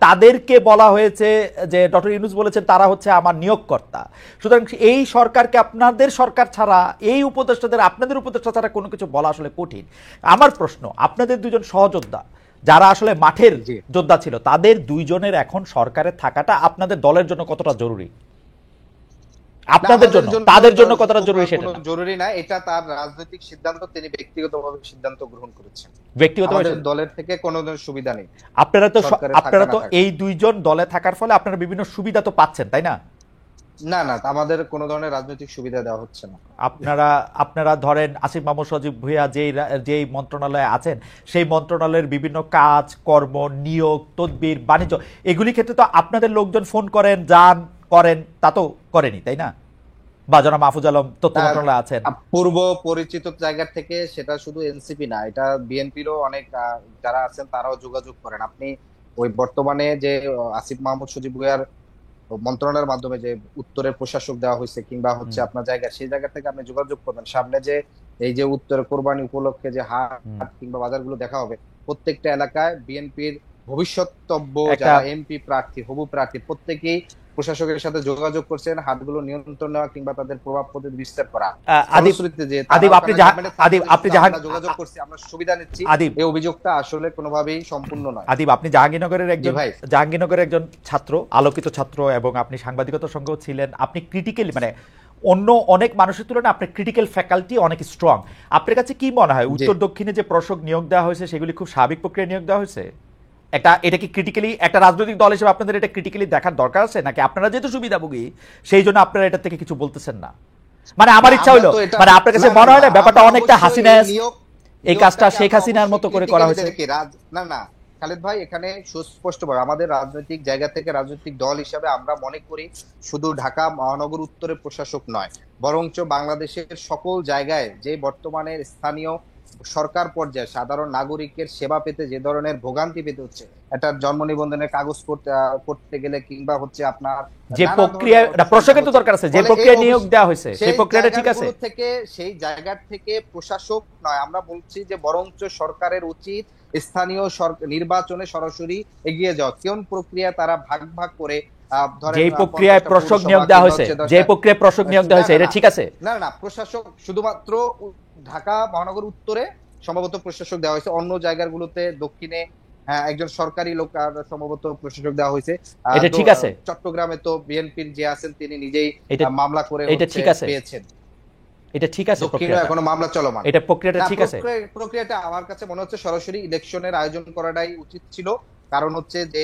তাদেরকে বলা হয়েছে যে ডক্টর ইউনূস বলেছেন তারা হচ্ছে আমার নিয়োগকর্তা। সুতরাং এই সরকারকে আপনাদের সরকার ছাড়া, এই উপদেষ্টাদের আপনাদের উপদেষ্টা ছাড়া কোনো কিছু বলা আসলে কঠিন। আমার প্রশ্ন, আপনাদের দুজন সহযোদ্ধা যারা আসলে মাঠের যোদ্ধা ছিল, তাদের দুইজনের এখন সরকারে থাকাটা আপনাদের দলের জন্য কতটা জরুরি? আপনাদের জন্য, তাদের জন্য কতটা জরুরি সেটা জরুরি না, এটা তার রাজনৈতিক সিদ্ধান্ত, তিনি ব্যক্তিগতভাবে সিদ্ধান্ত গ্রহণ করেছেন। ব্যক্তিগতভাবে দলের থেকে কোনো সুবিধা নেই। আপনারা তো এই দুইজন দলে থাকার ফলে আপনারা বিভিন্ন সুবিধা তো পাচ্ছেন, তাই না? না না, আমাদের কোনো ধরনের রাজনৈতিক সুবিধা দেওয়া হচ্ছে না। আপনারা ধরেন আসিফ মাহমুদ সজীব ভুঁইয়া যেই মন্ত্রণালয়ে আছেন, সেই মন্ত্রণালয়ের বিভিন্ন কাজ কর্ম, নিয়োগ, তদবির, বাণিজ্য, এগুলি ক্ষেত্রে তো আপনাদের লোকজন ফোন করেন, যান, করেন, তা তো করেনি, তাই না? বা জনাব মাহফুজ আলম তথ্য মন্ত্রণালয়ে আছেন, পূর্ব পরিচিত জায়গা থেকে, সেটা শুধু এনসিপি না, এটা বিএনপিরও অনেক যারা আছেন তারাও যোগাযোগ করেন। আপনি ওই বর্তমানে যে আসিফ মাহমুদ সজীব ভুঁইয়ার মন্ত্রণালয়ের মাধ্যমে যে উত্তরের প্রশাসক দেওয়া হয়েছে কিংবা আপনার জায়গা, সেই জায়গা থেকে আপনি যোগাযোগ করবেন। সামনে যে এই যে উত্তরের কোরবানি উপলক্ষে যে হাট কিংবা বাজারগুলো দেখা হবে, প্রত্যেকটা এলাকায় বিএনপির ভবিষ্যৎ যারা এমপি প্রার্থী, হবু প্রার্থী, প্রত্যেকেই প্রশাসকের সাথে যোগাযোগ করছেন হাটগুলো নিয়ন্ত্রণ নেওয়া কিংবা তাদের প্রভাব প্রতিরোধ বিস্তার করা। যোগাযোগ করছি, আমরা সুবিধা নিচ্ছি, এই অভিযোগটা আসলে কোনোভাবেই সম্পূর্ণ নয়। আদিব, আপনি জাহাঙ্গীরনগরের একজন ছাত্র, আলোকিত ছাত্র, এবং আপনি সাংবাদিকতার সঙ্গেও ছিলেন। আপনি ক্রিটিক্যালি, মানে অন্য অনেক মানুষের তুলনায় আপনার ক্রিটিক্যাল ফ্যাকাল্টি অনেক স্ট্রং। আপনার কাছে কি মনে হয় উত্তর দক্ষিণে যে প্রশাসক নিয়োগ দেওয়া হয়েছে সেগুলি খুব স্বাভাবিক প্রক্রিয়া নিয়োগ দেওয়া হয়েছে? এটা কি ক্রিটিক্যালি একটা রাজনৈতিক দল হিসেবে আপনাদের এটা ক্রিটিক্যালি দেখার দরকার আছে, নাকি আপনারা যেহেতু সুবিধাভোগী সেই জন্য আপনারা এটা থেকে কিছু বলতেছেন না? মানে আমার ইচ্ছা হলো, মানে আপনার কাছে মনে হয় না ব্যাপারটা অনেকটা হাসিনা, এই কাজটা শেখ হাসিনার মতো করে করা হয়েছে? না না খালেদ ভাই, এখানে সুস্পষ্টভাবে আমাদের রাজনৈতিক জায়গা থেকে রাজনৈতিক দল হিসাবে আমরা মনে করি শুধু ঢাকা মহানগর উত্তরের প্রশাসক নয়, বরঞ্চ বাংলাদেশের সকল জায়গায় যে বর্তমানে স্থানীয় সরকার পর্যায়ে সাধারণ নাগরিকের সেবা পেতে যে ধরনের ভোগান্তি পেতে হচ্ছে, একটা জন্ম নিবন্ধনের কাগজ করতে গেলে কিংবা আপনার যে প্রক্রিয়া প্রশাসকের তো দরকার আছে, যে প্রক্রিয়া নিয়োগ দেওয়া হয়েছে সেই প্রক্রিয়াটা ঠিক আছে থেকে সেই জায়গা থেকে প্রশাসক নয়, আমরা বলছি যে বরঞ্চ সরকারের উচিত স্থানীয় নির্বাচনে সরাসরি এগিয়ে যাওয়া। কোন প্রক্রিয়া তারা ভাগ ভাগ করে যে প্রক্রিয়ায় প্রশাসক নিয়োগ দেওয়া হয়েছে, এটা ঠিক আছে? না না, প্রশাসক শুধুমাত্র ঢাকা মহানগর উত্তরে সম্ভবত প্রশাসক দেওয়া হয়েছে, অন্য জায়গাগুলোতে দক্ষিণে একজন সরকারি লোক সম্ভবত প্রশাসক দেওয়া হয়েছে। এটা ঠিক আছে? চট্টগ্রামে তো বিএনপির যে আছেন তিনি নিজেই মামলা করে পেয়েছেন। এটা ঠিক আছে? এখনো মামলা চলমান, এটা প্রক্রিয়াটা ঠিক আছে? প্রক্রিয়াটা আমার কাছে মনে হচ্ছে সরাসরি ইলেকশনের আয়োজন করাটাই উচিত ছিল। কারণ হচ্ছে যে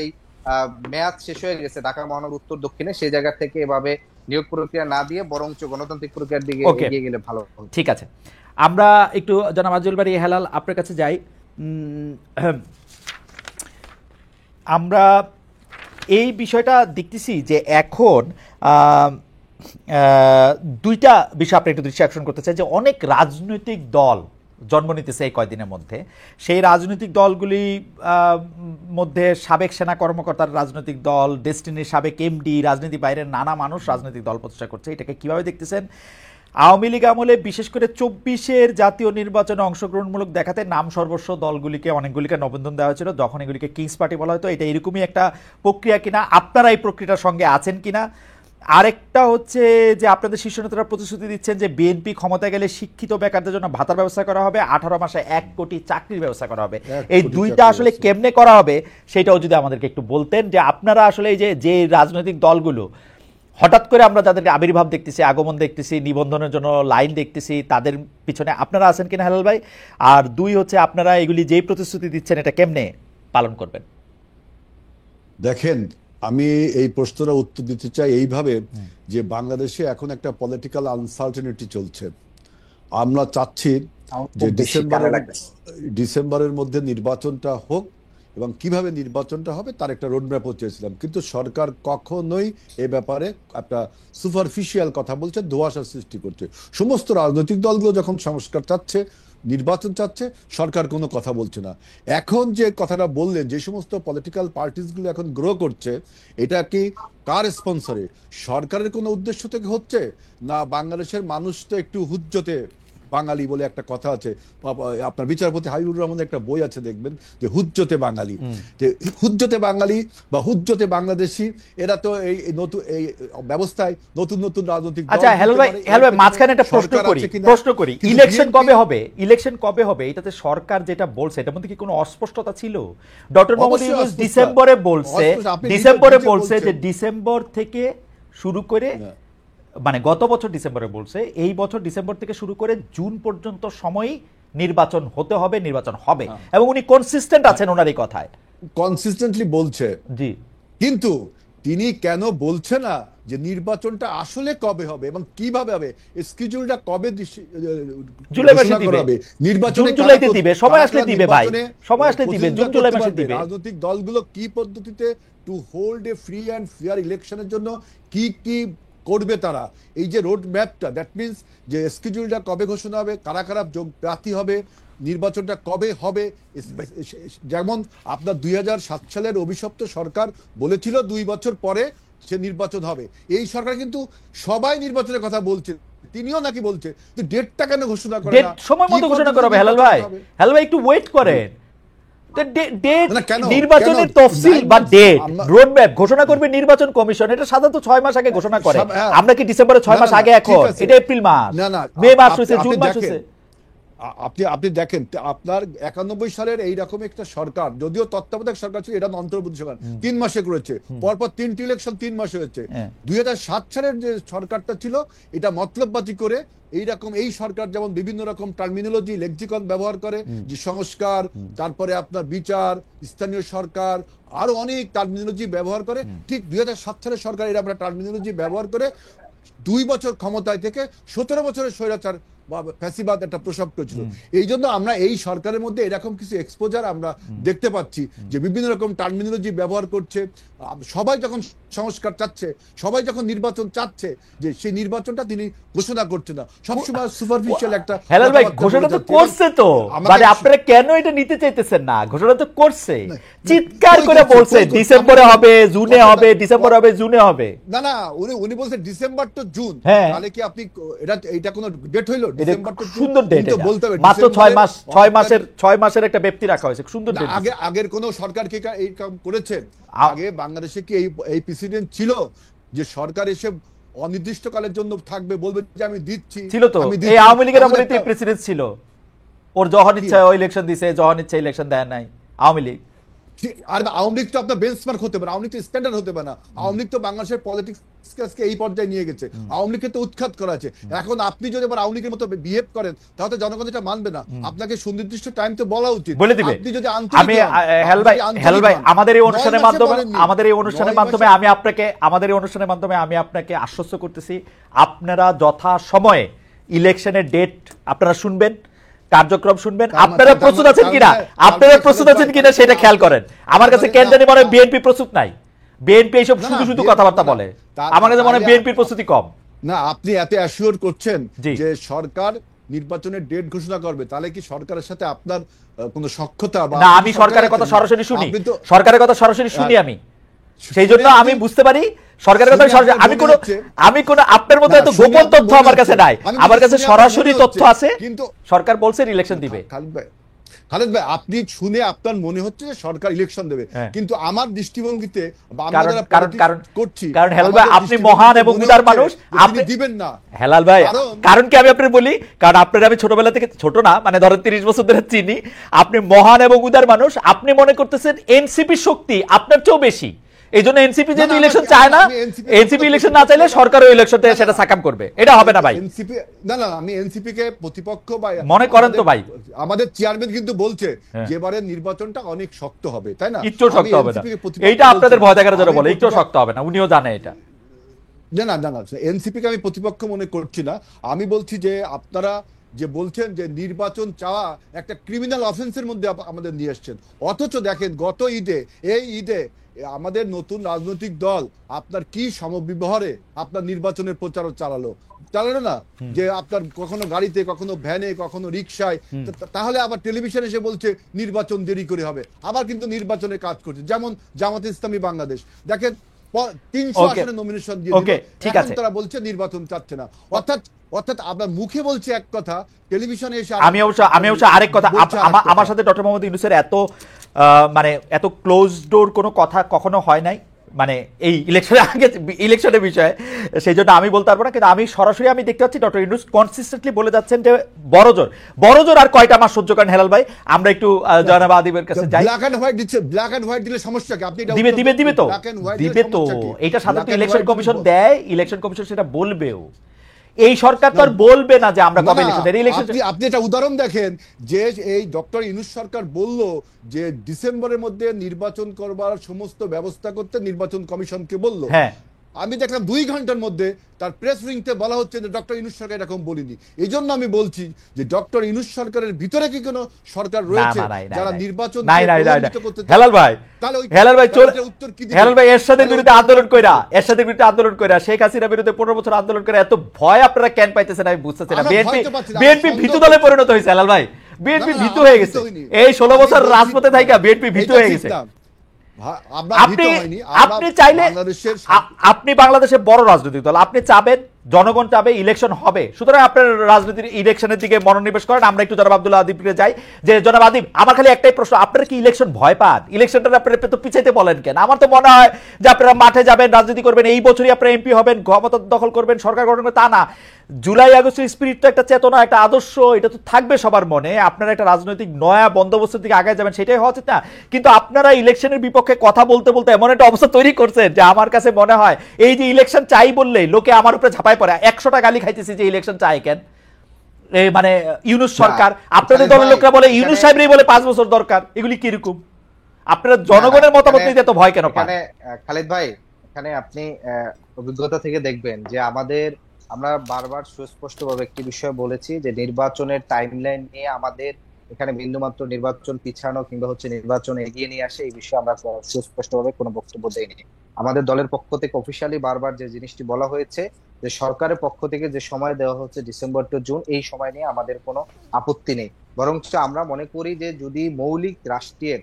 মেয়াদ শেষ হয়ে গেছে ঢাকা মহানগর উত্তর দক্ষিণে, সেই জায়গা থেকে এভাবে নিয়োগ প্রক্রিয়া না দিয়ে বরঞ্চ গণতান্ত্রিক প্রক্রিয়ার দিকে এগিয়ে গেলে ভালো হবে। ঠিক আছে, আমরা একটু জনাব আজল বাড়ি হেলাল আপনার কাছে যাই। আমরা এই বিষয়টা দেখতেছি যে এখন দুইটা বিষয় আপনি একটু দৃষ্টি আকর্ষণ করতে চাই, যে অনেক রাজনৈতিক দল জন্ম নিতেছে এই কয়দিনের মধ্যে। সেই রাজনৈতিক দলগুলি মধ্যে সাবেক সেনা কর্মকর্তার রাজনৈতিক দল, ডেস্টিনির সাবেক এমডি, রাজনীতি বাইরের নানা মানুষ রাজনৈতিক দল প্রতিষ্ঠা করছে। এটাকে কিভাবে দেখতেছেন? আওয়ামী লীগ আমলে বিশেষ করে 24-এর জাতীয় নির্বাচনে অংশগ্রহণমূলক দেখাতে নাম সর্বস্ব দলগুলিকে অনেকগুলিকে নিবন্ধন দেওয়া হয়েছিল, যখন এগুলিকে কিংস পার্টি বলা হতো। এটা এরকমই একটা প্রক্রিয়া কিনা, আপনারা এই প্রক্রিয়াটার সঙ্গে আছেন কিনা? আরেকটা হচ্ছে যে আপনাদের শীর্ষ নেতারা প্রতিশ্রুতি দিচ্ছেন যে বিএনপি ক্ষমতায় গেলে শিক্ষিত বেকারদের জন্য ভাতার ব্যবস্থা করা হবে, 18 মাসে 1 কোটি চাকরির ব্যবস্থা করা হবে। এই দুইটা আসলে কেমনে করা হবে সেটাও যদি আমাদেরকে একটু বলতেন, যে আপনারা আসলে এই যে রাজনৈতিক দলগুলো হঠাৎ করে আমরা যাদেরকে আবির্ভাব দেখতেছি, আগমন দেখতেছি, নিবন্ধনের জন্য লাইন দেখতেছি, তাদের পিছনে আপনারা আছেন কিনা হেলাল ভাই? আর দুই হচ্ছে আপনারা এগুলি যেই প্রতিশ্রুতি দিচ্ছেন এটা কেমনে পালন করবেন? দেখেন, আমি এই প্রশ্নটা উত্তর দিতে চাই এইভাবে যে বাংলাদেশে এখন একটা পলিটিক্যাল আনসার্টেনিটি চলছে। আমরা চাচ্ছি যে ডিসেম্বরের মধ্যে নির্বাচনটা হোক, এবং কিভাবে নির্বাচনটা হবে তার একটা রোডম্যাপও চেয়েছিলাম, কিন্তু সরকার কখনোই এ ব্যাপারে একটা সুপারফিশিয়াল কথা বলছে, ধোঁয়াশা সৃষ্টি করছে। সমস্ত রাজনৈতিক দলগুলো যখন সংস্কার চাচ্ছে, নির্বাচন চাচ্ছে, সরকার কোনো কথা বলছে না। এখন যে কথাটা বললেন, যে সমস্ত পলিটিক্যাল পার্টিসগুলো এখন গ্রো করছে, এটা কি কার স্পন্সরে? সরকারের কোনো উদ্দেশ্য থেকে হচ্ছে না? বাংলাদেশের মানুষ তো একটু হুজ্জতে বাঙালি বলে একটা কথা আছে, আপনার বিচারপতি হাবিবুর রহমানের একটা বই আছে, দেখবেন যে হুজ্জতে বাঙালি। যে হুজ্জতে বাঙালি বা হুজ্জতে বাংলাদেশি, এরা তো এই নতুন এই ব্যবস্থায় নতুন নতুন রাজনৈতিক দল। আচ্ছা হেলাল ভাই, মাঝখানে একটা প্রশ্ন করি, ইলেকশন কবে হবে? এটাতে সরকার যেটা বলছে এটার মধ্যে কি কোনো অস্পষ্টতা ছিল? ডক্টর মোহাম্মদ ইউনূস ডিসেম্বরে বলছে যে ডিসেম্বর থেকে শুরু করে, মানে গত বছর ডিসেম্বরে বলছে, এই বছর ডিসেম্বর থেকে শুরু করে জুন পর্যন্ত সময়ই নির্বাচন হতে হবে, নির্বাচন হবে, এবং উনি কনসিস্টেন্ট আছেন ওনার এই কথায়, কনসিস্টেন্টলি বলছে। জি, কিন্তু তিনি কেন বলছে না যে নির্বাচনটা আসলে কবে হবে এবং কিভাবে হবে? স্কেডিউলটা কবে জুলাই মাসে দিবে, নির্বাচনে জুলাইতে দিবে, সময় আসলে দিবে ভাই, সময় আসলে দিবে, জুন জুলাই মাসে দিবে। রাজনৈতিক দলগুলো কি পদ্ধতিতে to hold a free and fair ইলেকশনের জন্য কি কি করবে তারা, এই যে রোড ম্যাপটা, দ্যাট মিনস যে স্কেডিউলটা কবে ঘোষণা হবে, কারা কারা প্রার্থী হবে, নির্বাচনটা কবে হবে। যেমন আপনার 2007 সালের অভিশপ্ত সরকার বলেছিল 2 বছর পরে সে নির্বাচন হবে। এই সরকার কিন্তু সবাই নির্বাচনের কথা বলছে, তিনিও নাকি বলছে, ডেটটা কেন ঘোষণা করে না? সময় মতো ঘোষণা করবে হেলাল ভাই, একটু ওয়েট করেন। নির্বাচনের তফসিল বা ডেট রোডম্যাপ ঘোষণা করবে নির্বাচন কমিশন, এটা সাধারণত 6 মাস আগে ঘোষণা করে। আমরা কি ডিসেম্বরে 6 মাস আগে? এখন এটা এপ্রিল মাস, মে মাস হয়েছে, জুন মাস হয়েছে। আপনি দেখেন, আপনার 91 সালের এইরকম একটা সরকার, যদিও তত্ত্বাবধায়ক সরকার ছিল, এটা অন্তর্বর্তী সরকার 3 মাসে করেছে, পরপর 3টি ইলেকশন 3 মাসে হয়েছে। 2007 সালের যে সরকারটা ছিল, এটা মতলববাজি করে এইরকম, এই সরকার যেমন বিভিন্ন রকম টার্মিনোলজি লেক্সিকন ব্যবহার করে, যে সংস্কার, তারপরে আপনার বিচার, স্থানীয় সরকার, আরো অনেক টার্মিনোলজি ব্যবহার করে, ঠিক 2007 সালের সরকার এরকম একটা টার্মিনোলজি ব্যবহার করে 2 বছর ক্ষমতায় থেকে 17 বছরের স্বৈরাচার বা ফ্যাসিবাদ একটা প্রসব করেছিল। এই জন্য আমরা এই সরকারের মধ্যে এরকম কিছু এক্সপোজার আমরা দেখতে পাচ্ছি, যে বিভিন্ন রকম টার্মিনোলজি ব্যবহার করছে। সবাই যখন সংস্কার চাচ্ছে, সবাই যখন নির্বাচন চাচ্ছে, যে সেই নির্বাচনটা তিনি ঘোষণা করছে না, সবসময় সুপারফিশিয়াল একটা। হেলাল ভাই, ঘোষণা তো করছে, তো মানে আপনারা কেন এটা নিতে চাইতেছেন না? ঘোষণা তো করছে, চিৎকার করে বলছে ডিসেম্বরে হবে, জুনে হবে, ডিসেম্বরে হবে, জুনে হবে। না না, উনি বলছে ডিসেম্বর টু জুন। তাহলে কি আপনি এটা কোনো ডেট হইলো? সুন্দর ডেট, মাত্র 6 মাসের একটা ব্যক্তি রাখা হয়েছে, সুন্দর ডেট। আগের কোন সরকার কি এই কাম করেছে? আগে বাংলাদেশে কি এই প্রেসিডেন্ট ছিল যে সরকার এসে অনির্দিষ্টকালের জন্য থাকবে, বলবে যে আমি দিচ্ছি? ছিল তো, এই আওয়ামী লীগের আমলে প্রেসিডেন্ট ছিল, ওর যখন ইচ্ছা ইলেকশন দিছে, যখন ইচ্ছা ইলেকশন দেয় নাই আওয়ামী লীগ। আর আওয়ামী লীগ তো আপনার বেঞ্চমার্ক হতে পারে, আওয়ামী লীগ তো স্ট্যান্ডার্ড হতে পারে না। আওয়ামী লীগ তো বাংলাদেশের পলিটিক্সকে এই পর্যায়ে নিয়ে গেছে, আওয়ামী লীগকে তো উৎখাত করা আছে। এখন আপনি যদি আবার আওয়ামী লীগের মতো বিহেভ করেন তাহলে জনগণ এটা মানবে না। আপনাকে সুনির্দিষ্ট টাইম তো বলা উচিত, বলে দিবে। আপনি যদি আমি হেল ভাই আমাদের এই অনুষ্ঠানের মাধ্যমে আমি আপনাকে আশ্বস্ত করতেছি, আপনারা যথা সময়ে ইলেকশনের ডেট আপনারা শুনবেন, কার্যক্রম শুনবেন। আপনারা প্রস্তুত আছেন কিনা সেটা খেয়াল করেন। আমার কাছে কেন জানি মনে হয় বিএনপি প্রস্তুত নাই, বিএনপি এইসব শুধু শুধু কথাবার্তা বলে। আমার কাছে মনে হয় বিএনপির প্রস্তুতি কম। না, আপনি এত অ্যাসিওর করছেন যে সরকার নির্বাচনের ডেট ঘোষণা করবে, তাহলে কি সরকারের সাথে আপনার কোনো সক্ষতা? না, আমি সরকারের কথা সরাসরি শুনি, আমি সেই জন্য আমি বুঝতে পারি সরকারের কথা সরাসরি। আমি কোন আপনার মতো এত গোপন তথ্য আমার কাছে নাই, আমার কাছে সরাসরি তথ্য আছে। কিন্তু সরকার বলছে ইলেকশন দিবে। খালেদ ভাই, আপনি শুনে আপনার মনে হচ্ছে যে সরকার ইলেকশন দেবে, কিন্তু আমার দৃষ্টিভঙ্গিতে কারণ হেলাল ভাই আপনি মহান এবং উদার মানুষ, আপনি দিবেন না। হেলাল ভাই কারণ কি আমি আপনাকে বলি, কারণ আপনার আমি ছোটবেলা থেকে, ছোট না মানে ধরেন 30 বছর ধরে চিনি, আপনি মহান এবং উদার মানুষ। আপনি মনে করতেছেন এনসিপি শক্তি আপনার চেয়েও বেশি, এই জন্য এনসিপি যেহেতু ইলেকশন চায় না, এনসিপি ইলেকশন না চাইলে সরকারও ইলেকশন থেকে সেটা সাকাম করবে, এটা হবে না ভাই। এনসিপি না, আমি এনসিপি কে প্রতিপক্ষ বা মনে করেন তো ভাই, আমাদের চেয়ারম্যান কিন্তু বলছে যে এবারে নির্বাচনটা অনেক শক্ত হবে, তাই না? একটু শক্ত হবে না, এইটা আপনাদের ভয় দেখার জন্য বলে, একটু শক্ত হবে না, উনিও জানে এটা। না, এনসিপি কে আমি প্রতিপক্ষ মনে করছি না। আমি বলছি যে আপনারা যে বলছেন যে নির্বাচন চাওয়া একটা ক্রিমিনাল অফেন্সের মধ্যে আমাদের নিয়ে আসছেন, অথচ দেখেন গত ঈদে, এই ঈদে আমাদের নতুন রাজনৈতিক দল আপনার কি সমবিবহারে আপনার নির্বাচনের প্রচার চালালো না, যে আপনার কখনো গাড়িতে, কখনো ভ্যানে, কখনো রিক্সায়, তাহলে আবার টেলিভিশন এসে বলছে নির্বাচন দেরি করে হবে, আবার কিন্তু নির্বাচনের কাজ করছে। যেমন জামাতে ইসলামী বাংলাদেশ, দেখেন 300 আসনে নমিনেশন দিয়ে ঠিক আছে, তারা বলছে নির্বাচন চাচ্ছে না। অর্থাৎ আপনার মুখে বলছে এক কথা, টেলিভিশনে এসে আমি অবশ্য আরেক কথা। আমার সাথে ডক্টর মোহাম্মদ ইউনূসের এত ক্লোজ ডোর কোনো কথা কখনো হয় নাই, মানে এই ইলেকশনের বিষয়ে, সেই জন্য আমি বলতে পারবো না। কিন্তু আমি সরাসরি আমি দেখতে পাচ্ছি ডক্টর ইউনূস কনসিস্টেন্টলি বলে যাচ্ছেন যে বড়জোর আর কয়টা মাস সহ্য করেন। হেলাল ভাই আমরা একটু জনাব আদিবের কাছে যাই। ব্ল্যাক এন্ড হোয়াইট দিলে সমস্যা কি? আপনি দিবে তো এটা সাধারণত ইলেকশন কমিশন দেয়, ইলেকশন কমিশন সেটা বলবেও। এই সরকার তো আর বলবে না যে আমরা কবে ইলেকশন। আপনি একটা উদাহরণ দেখেন যে এই ডক্টর ইউনূস সরকার বলল যে ডিসেম্বরের মধ্যে নির্বাচন করবার সমস্ত ব্যবস্থা করতে নির্বাচন কমিশনকে বলল। হ্যাঁ, আমি দেখলাম 2 ঘন্টার মধ্যে তার প্রেস উইংতে বলা হচ্ছে যে ডক্টর ইউনূস সরকার এরকম বলিনি। এই জন্য আমি বলছি যে ডক্টর ইউনূস সরকারের ভিতরে কি কোনো সরকার রয়েছে যারা নির্বাচন করতে চায়? হেলাল ভাই এরশাদের বিরুদ্ধে আন্দোলন কইরা শেখ হাসিনার বিরুদ্ধে 15 বছর আন্দোলন করে এত ভয় আপনারা কেন পাইতেছেন আমি বুঝতেছি না। বিএনপি ভীতু দলে পরিণত হয়েছে। হেলাল ভাই বিএনপি ভীতু হয়ে গেছে, এই 16 বছর রাজপথে থাইকা বিএনপি ভীতু হয়ে গেছে। আপনি চাইলে আপনি বাংলাদেশের বড় রাজনৈতিক দল, আপনি চাবেন, জনগণ চাবে ইলেকশন হবে, সুতরাং আপনার রাজনীতির ইলেকশনের দিকে মনোনিবেশ করেন। আমরা একটু জনাব আব্দুল্লাহ আদিবকে যাই। যে জনাব আদিব, আমার খালি একটাই প্রশ্ন, আপনারা কি ইলেকশন ভয় পান? ইলেকশনটা আপনারা তো পিছাইতে বলেন কেন? আমার তো মনে হয় যে আপনারা মাঠে যাবেন, রাজনীতি করবেন, এই বছরই আপনারা এমপি হবেন, ক্ষমতা দখল করবেন, সরকার গঠন করবেন, তা না। জুলাই আগস্টের স্পিরিট তো একটা চেতনা, একটা আদর্শ, এটা তো থাকবে সবার মনে। আপনারা একটা রাজনৈতিক নয়া বন্দোবস্তের দিকে আগে যাবেন, সেটাই হওয়া উচিত না? কিন্তু আপনারা ইলেকশনের বিপক্ষে কথা বলতে বলতে এমন একটা অবস্থা তৈরি করছেন যে আমার কাছে মনে হয় এই যে ইলেকশন চাই বললেই লোকে আমার উপরে ঝাঁপায় পড়ে। 100টা গালি খাইতেছি যে ইলেকশন চাই কেন, মানে ইউনূস সরকার, আপনাদের দলের লোকরা বলে ইউনূস সাহেবই বলে 5 বছর দরকার। এগুলি কিরকম? আপনারা জনগণের মতামত নিতে এত ভয় কেন পান? খালেদ ভাই, এখানে আপনি অভিজ্ঞতা থেকে দেখবেন যে আমরা বারবার সুস্পষ্টভাবে একটি বিষয় বলেছি যে নির্বাচনের টাইমলাইন নিয়ে আমাদের এখানে বিন্দুমাত্র নির্বাচন পিছানো কিংবা নির্বাচন এগিয়ে নিয়ে আসে এই বিষয়ে আমরা সুস্পষ্টভাবে কোনো বক্তব্য দেইনি। আমাদের দলের পক্ষ থেকে অফিসিয়ালি বারবার যে জিনিসটি বলা হয়েছে যে সরকারের পক্ষ থেকে যে সময় দেওয়া হচ্ছে ডিসেম্বর টু জুন, এই সময় নিয়ে আমাদের কোনো আপত্তি নেই। বরং আমরা মনে করি যে যদি মৌলিক রাষ্ট্রের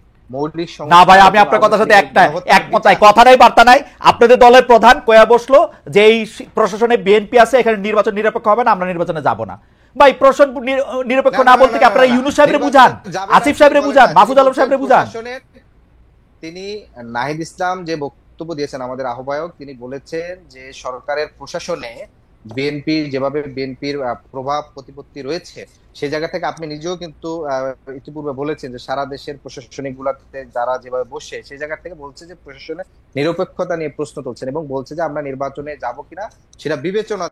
না ভাই, আমি আপনার কথার সাথে একমত নাই, কথা নাই, বার্তা নাই। আপনাদের দলের প্রধান কয়া বসলো যে এই প্রশাসনে বিএনপি আছে, এখানে নির্বাচন নিরপেক্ষ হবে না, আমরা নির্বাচনে যাব না। ভাই প্রশাসন নিরপেক্ষ না বলতে কি আপনারা ইউনূস সাহেবরে বুঝান, আসিফ সাহেবরে বুঝান, মাহফুজ আলম সাহেবরে বুঝান। তিনি নাহিদ ইসলাম যে বক্তব্য দিয়েছেন, আমাদের আহ্বায়ক, তিনি বলেছেন যে সরকারের প্রশাসনে বিএনপির প্রভাব প্রতিপত্তি রয়েছে, সেই জায়গা থেকে আপনি নিজেও কিন্তু ইতিপূর্বে বলেছেন যে সারা দেশের প্রশাসনিক গুলাতে যারা যেভাবে বসে, সেই জায়গা থেকে বলছে যে প্রশাসনের নিরপেক্ষতা নিয়ে প্রশ্ন তুলছেন এবং বলছে যে আমরা নির্বাচনে যাব কিনা সেটা বিবেচনা